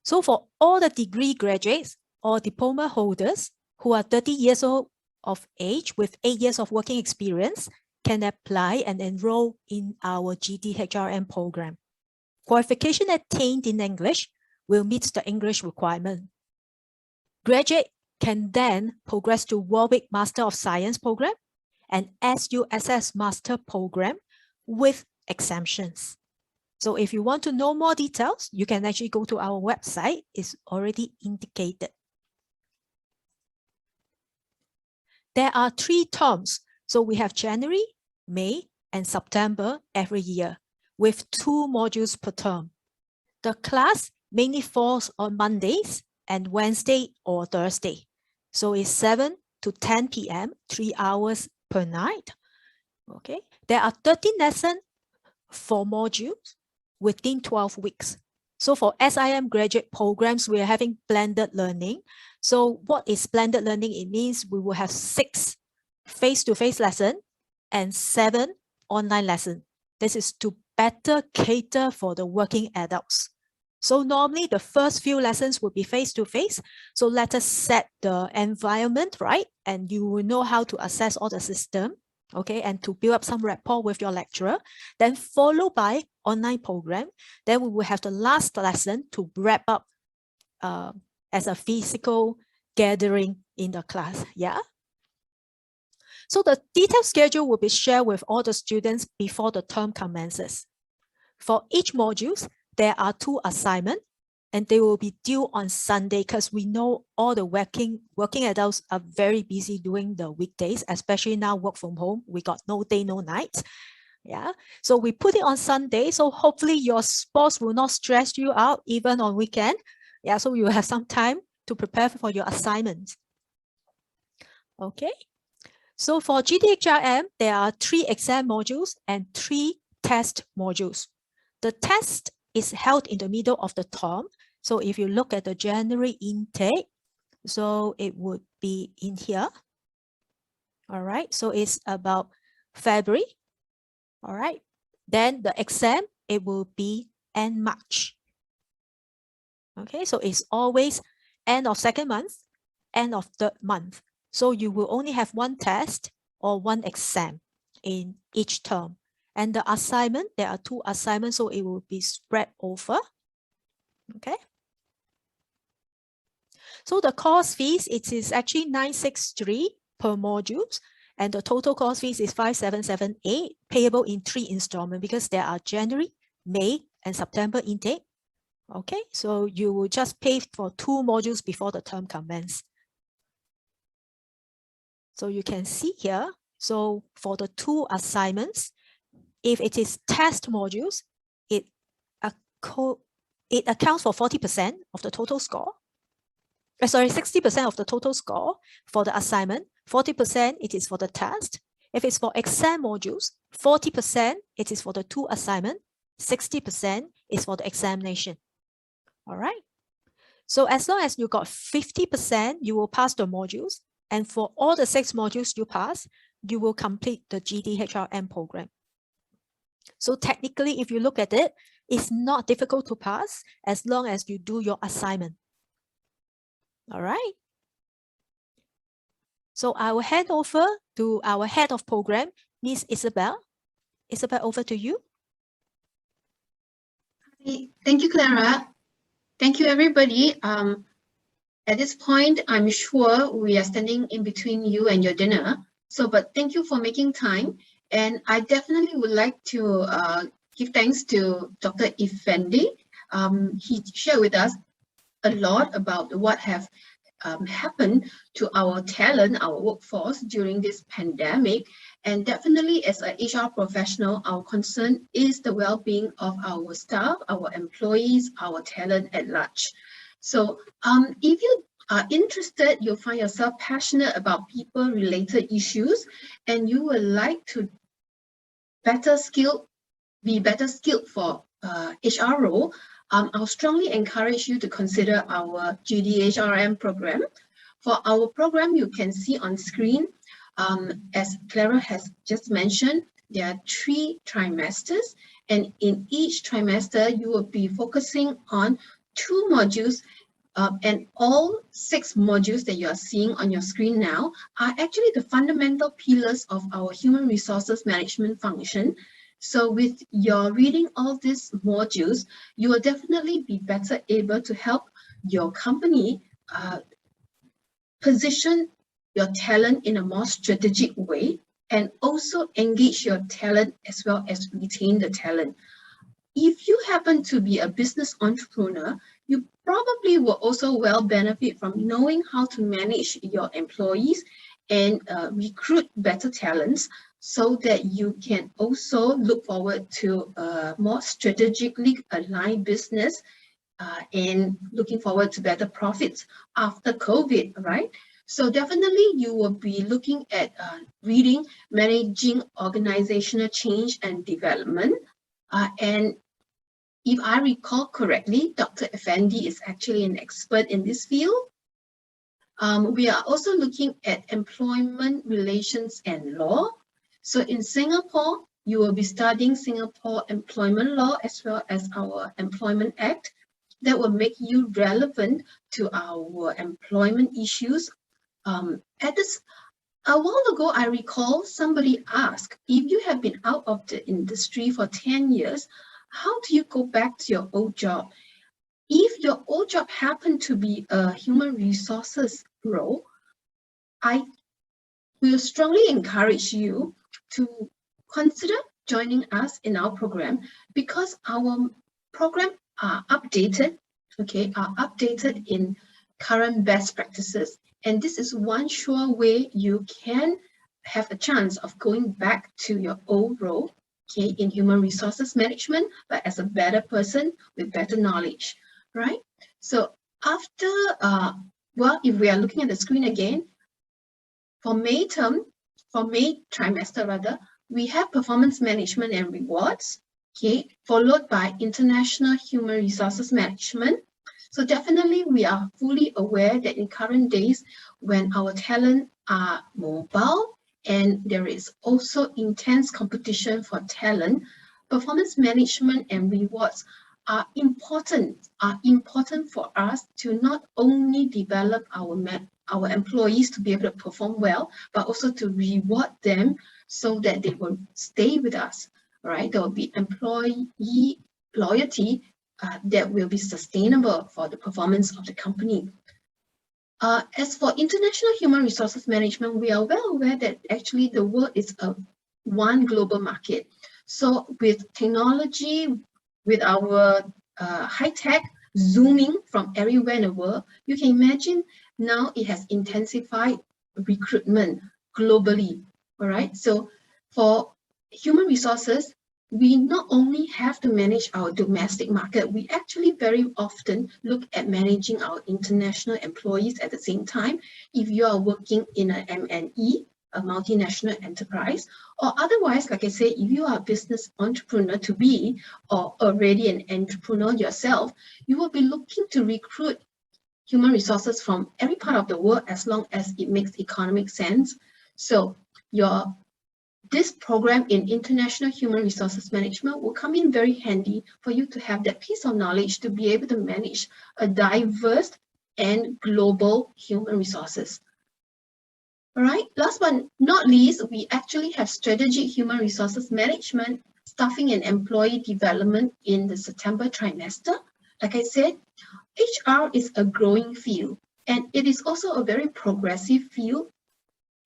So for all the degree graduates or diploma holders who are 30 years old of age with 8 years of working experience can apply and enroll in our Gthrm program. Qualification attained in English will meet the English requirement. Graduate can then progress to Warwick Master of Science program and SUSS Master program with exemptions. So if you want to know more details, you can actually go to our website. It's already indicated. There are 3 terms. So we have January, May, and September every year with 2 modules per term. The class mainly falls on Mondays and Wednesday or Thursday. So it's 7 to 10 p.m., 3 hours per night. Okay. There are 13 lessons for modules within 12 weeks. So for SIM graduate programs, we are having blended learning. So what is blended learning? It means we will have 6 face-to-face lessons and 7 online lessons. This is to better cater for the working adults. So normally the first few lessons will be face-to-face. So let us set the environment, right? And you will know how to access all the system, okay? And to build up some rapport with your lecturer. Then followed by online program. Then we will have the last lesson to wrap up as a physical gathering in the class, yeah? So the detailed schedule will be shared with all the students before the term commences. For each module, there are 2 assignments and they will be due on Sunday because we know all the working adults are very busy during the weekdays, especially now work from home. We got no day, no night. Yeah, so we put it on Sunday. So hopefully your boss will not stress you out even on weekend. Yeah, so you will have some time to prepare for your assignments. Okay. So for Gthrm, there are 3 exam modules and 3 test modules. The test is held in the middle of the term. So if you look at the January intake, so it would be in here. All right, so it's about February. All right, then the exam, it will be end March. Okay, so it's always end of 2nd month, end of 3rd month. So you will only have 1 test or 1 exam in each term. And the assignment, there are 2 assignments, so it will be spread over. Okay. So the course fees, it is actually 963 per modules, and the total course fees is 5778, payable in 3 installments because there are January, May, and September intake. Okay, so you will just pay for 2 modules before the term commences. So you can see here, so for the 2 assignments, if it is test modules, it accounts for 40% of the total score. Sorry, 60% of the total score for the assignment, 40% it is for the test. If it's for exam modules, 40% it is for the 2 assignment, 60% is for the examination. All right. So as long as you got 50%, you will pass the modules. And for all the 6 modules you pass, you will complete the GTHRM program. So technically, if you look at it, it's not difficult to pass as long as you do your assignment. All right. So I will hand over to our head of program, Miss Isabel. Isabel, over to you. Thank you, Clara. Thank you, everybody. At this point, I'm sure we are standing in between you and your dinner. So, but thank you for making time. And I definitely would like to give thanks to Dr. Effendi. He shared with us a lot about what have happened to our talent, our workforce during this pandemic. And definitely as an HR professional, our concern is the well-being of our staff, our employees, our talent at large. So if you are interested, you'll find yourself passionate about people-related issues, and you would like to be better skilled for HR role, I'll strongly encourage you to consider our GTHRM program. For our program, you can see on screen, as Clara has just mentioned, there are 3 trimesters, and in each trimester, you will be focusing on 2 modules, and all 6 modules that you are seeing on your screen now are actually the fundamental pillars of our human resources management function. So with your reading all these modules, you will definitely be better able to help your company position your talent in a more strategic way, and also engage your talent as well as retain the talent. If you happen to be a business entrepreneur, you probably will also well benefit from knowing how to manage your employees and recruit better talents, so that you can also look forward to a more strategically aligned business and looking forward to better profits after COVID, right? So definitely you will be looking at reading Managing Organizational Change and Development. And if I recall correctly, Dr. Effendi is actually an expert in this field. We are also looking at employment relations and law. So in Singapore, you will be studying Singapore employment law as well as our Employment Act. That will make you relevant to our employment issues. A while ago, I recall somebody asked, if you have been out of the industry for 10 years, how do you go back to your old job? If your old job happened to be a human resources role, I will strongly encourage you to consider joining us in our program, because our program are updated, in current best practices. And this is one sure way you can have a chance of going back to your old role, in human resources management, but as a better person with better knowledge, right? So after, well, if we are looking at the screen again, for May term, for May trimester rather, we have performance management and rewards, okay, followed by international human resources management. So definitely we are fully aware that in current days when our talent are mobile and there is also intense competition for talent, performance management and rewards are important for us to not only develop our employees to be able to perform well, but also to reward them so that they will stay with us, right? There will be employee loyalty that will be sustainable for the performance of the company. As for international human resources management, we are well aware that actually the world is one global market. So with technology, with our high-tech zooming from everywhere in the world, you can imagine now it has intensified recruitment globally, all right? So for human resources, we not only have to manage our domestic market, we actually very often look at managing our international employees at the same time. If you are working in an M&E, a multinational enterprise, or otherwise, like I say, if you are a business entrepreneur to be, or already an entrepreneur yourself, you will be looking to recruit human resources from every part of the world as long as it makes economic sense. So this program in international human resources management will come in very handy for you to have that piece of knowledge to be able to manage a diverse and global human resources. All right, last but not least, we actually have strategic human resources management, staffing and employee development in the September trimester. Like I said, HR is a growing field and it is also a very progressive field.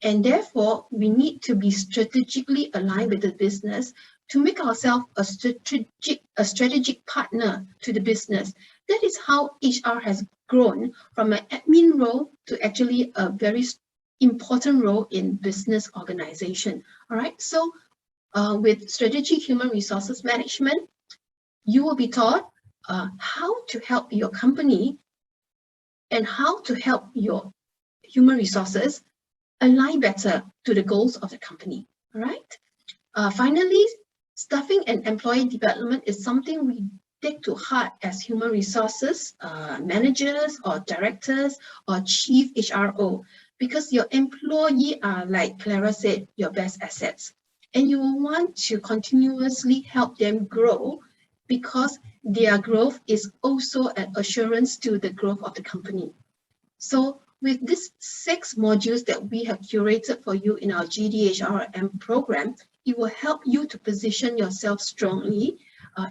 And therefore, we need to be strategically aligned with the business to make ourselves a strategic partner to the business. That is how HR has grown from an admin role to actually a very important role in business organization. All right, so with strategic human resources management, you will be taught how to help your company and how to help your human resources align better to the goals of the company. All right. Finally, staffing and employee development is something we take to heart as human resources managers or directors or chief HRO, because your employee are, like Clara said, your best assets. And you will want to continuously help them grow because their growth is also an assurance to the growth of the company. So with these 6 modules that we have curated for you in our GDHRM program, it will help you to position yourself strongly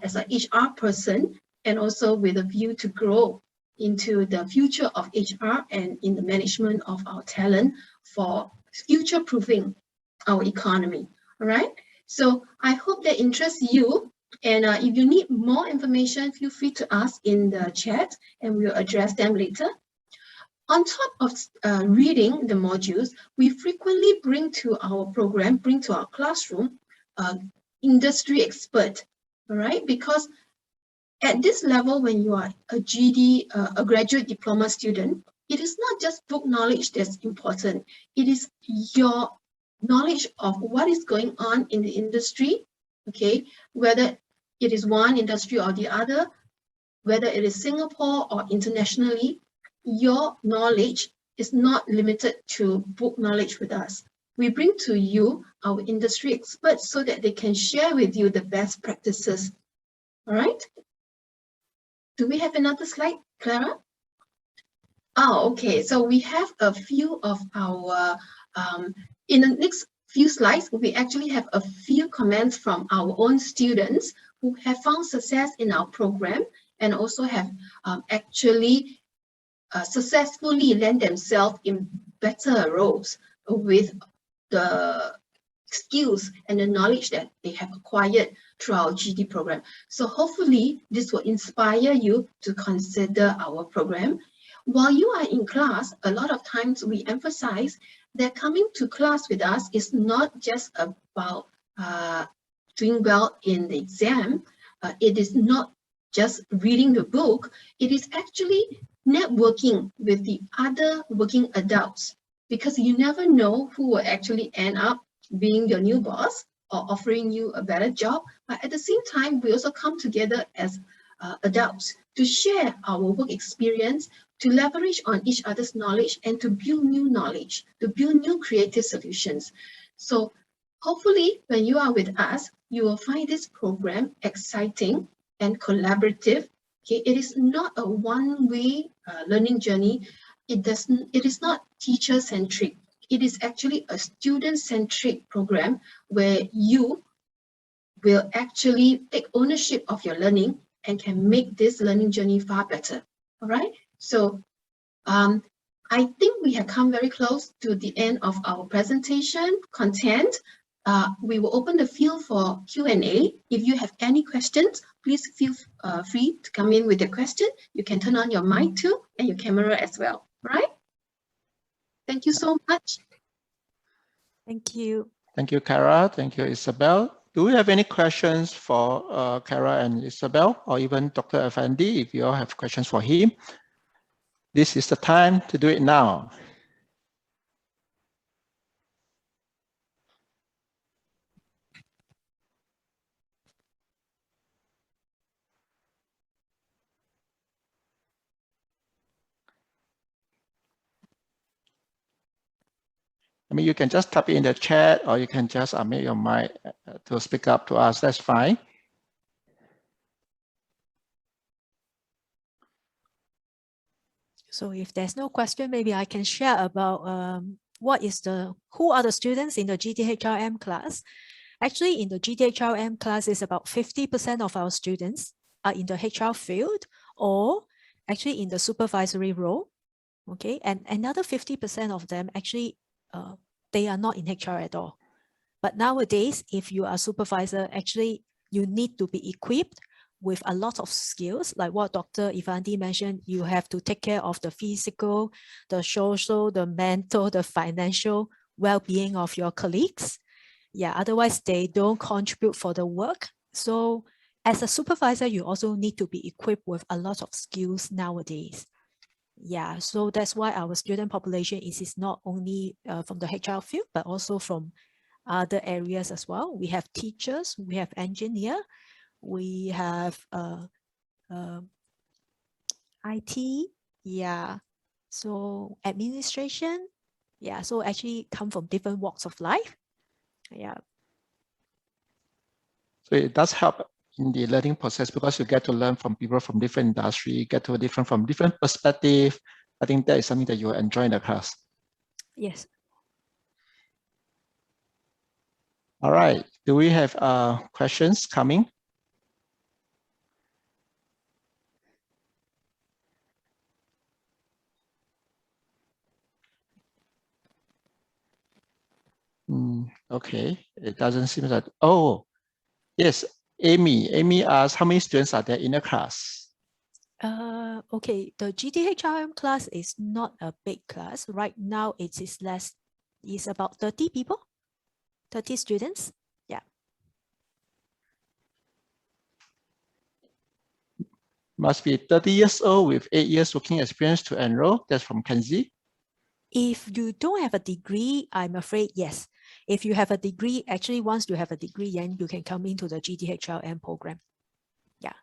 as an HR person and also with a view to grow into the future of HR and in the management of our talent for future-proofing our economy. All right, so I hope that interests you. And if you need more information, feel free to ask in the chat and we'll address them later. On top of reading the modules, we frequently bring to our classroom, industry expert, all right? Because at this level, when you are a graduate diploma student, it is not just book knowledge that's important. It is your knowledge of what is going on in the industry, okay? Whether it is one industry or the other, whether it is Singapore or internationally, your knowledge is not limited to book knowledge with us. We bring to you our industry experts so that they can share with you the best practices. All right. Do we have another slide, Clara? Oh, okay. So we have a few of our, in the next few slides, we actually have a few comments from our own students who have found success in our program and also have actually successfully land themselves in better roles with the skills and the knowledge that they have acquired through our GD program. So hopefully this will inspire you to consider our program. While you are in class, a lot of times we emphasize that coming to class with us is not just about doing well in the exam. It is not just reading the book. It is actually networking with the other working adults because you never know who will actually end up being your new boss or offering you a better job. But at the same time, we also come together as adults to share our work experience, to leverage on each other's knowledge, and to build new knowledge, to build new creative solutions. So hopefully, when you are with us, you will find this program exciting and collaborative. Okay, it is not a one-way learning journey. It is not teacher-centric. It is actually a student-centric program where you will actually take ownership of your learning and can make this learning journey far better. All right. So I think we have come very close to the end of our presentation content. We will open the field for Q&A. If you have any questions, please feel free to come in with your question. You can turn on your mic too and your camera as well. All right. Thank you so much. Thank you. Thank you, Kara. Thank you, Isabel. Do we have any questions for Kara and Isabel, or even Dr. Effendi, if you all have questions for him? This is the time to do it now. I mean, you can just type it in the chat, or you can just unmute your mic to speak up to us. That's fine. So if there's no question, maybe I can share about who are the students in the GTHRM class. Actually, in the GTHRM class, is about 50% of our students are in the HR field or actually in the supervisory role. Okay, and another 50% of them actually they are not in HR at all. But nowadays, if you are a supervisor, actually you need to be equipped with a lot of skills, like what Dr. Effendi mentioned. You have to take care of the physical, the social, the mental, the financial well-being of your colleagues. Yeah, otherwise they don't contribute for the work. So as a supervisor, you also need to be equipped with a lot of skills nowadays. Yeah, so that's why our student population is not only from the HR field, but also from other areas as well. We have teachers, we have engineer, we have IT, yeah, so administration, yeah, so actually come from different walks of life. Yeah. So it does help in the learning process because you get to learn from people from different industry, get to from different perspective. I think that is something that you will enjoy in the class. Yes. All right. Do we have questions coming? Okay. It doesn't seem that. Oh, yes. Amy. Amy asks, how many students are there in the class? Okay, the GTHRM class is not a big class. Right now, it is less. It's about 30 people, 30 students. Yeah. Must be 30 years old with 8 years working experience to enroll. That's from Kenzie. If you don't have a degree, I'm afraid, yes. If you have a degree, actually, once you have a degree, then you can come into the GTHRM program. Yeah.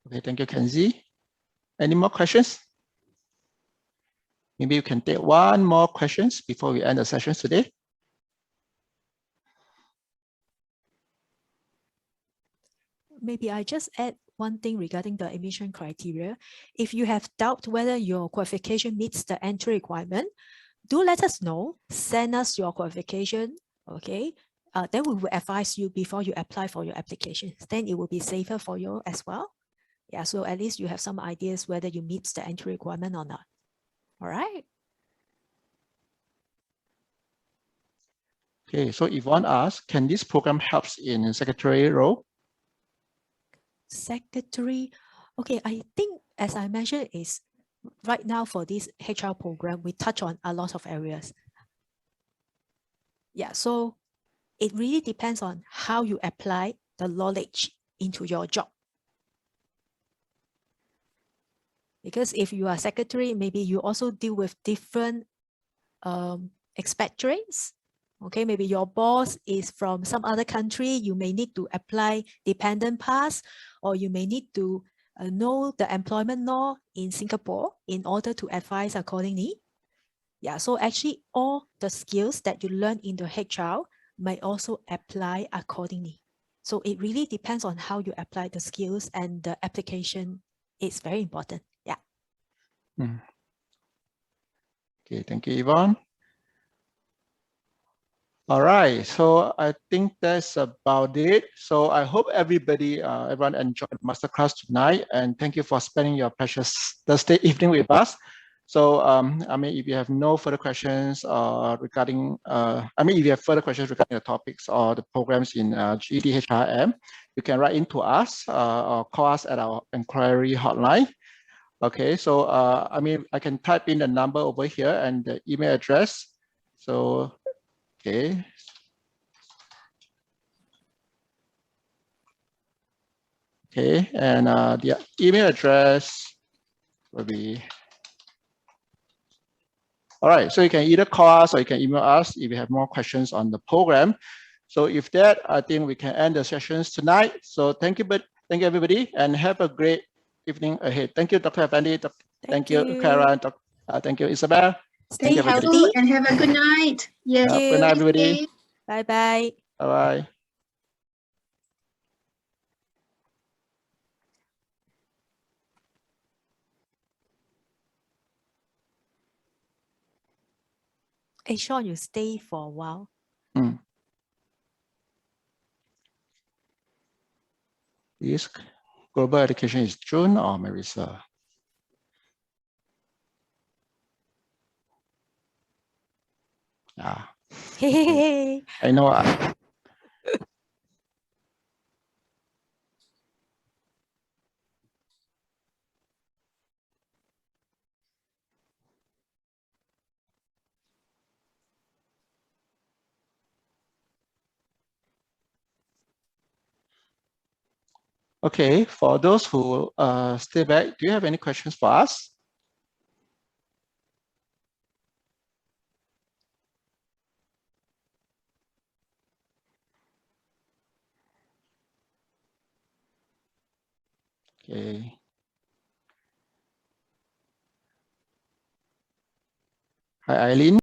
Okay, thank you, Kenzie. Any more questions? Maybe you can take one more questions before we end the session today. Maybe I just add one thing regarding the admission criteria. If you have doubt whether your qualification meets the entry requirement, do let us know. Send us your qualification, okay? Then we will advise you before you apply for your application. Then it will be safer for you as well. Yeah, so at least you have some ideas whether you meet the entry requirement or not. All right. Okay, so Yvonne asks, can this program helps in secretary role? Secretary, okay, I think as I mentioned is right now for this HR program, we touch on a lot of areas. Yeah, so it really depends on how you apply the knowledge into your job. Because if you are secretary, maybe you also deal with different expatriates. Okay, maybe your boss is from some other country. You may need to apply dependent pass, or you may need to know the employment law in Singapore in order to advise accordingly. Yeah, so actually all the skills that you learn in the HR may also apply accordingly. So it really depends on how you apply the skills, and the application is very important. Yeah. Okay, thank you, Yvonne. All right, so I think that's about it. So I hope everyone enjoyed the masterclass tonight, and thank you for spending your precious Thursday evening with us. So I mean, if you have no further questions regarding, if you have further questions regarding the topics or the programs in GTHRM, you can write into us or call us at our inquiry hotline. Okay, so I can type in the number over here and the email address. So okay. Okay, and the email address will be, all right, so you can either call us or you can email us if you have more questions on the program. So if that, I think we can end the sessions tonight. So thank you everybody, and have a great evening ahead. Thank you, Dr. Effendi. Thank you, Kara. Thank you, Isabel. Stay healthy and have a good night. Yes. Good night, everybody. Bye-bye. Bye-bye. Hey, Sean, you stay for a while. Is global education is June or maybe it's Hey. I know. Okay, for those who stay back, do you have any questions for us? Okay. Hi, Eileen.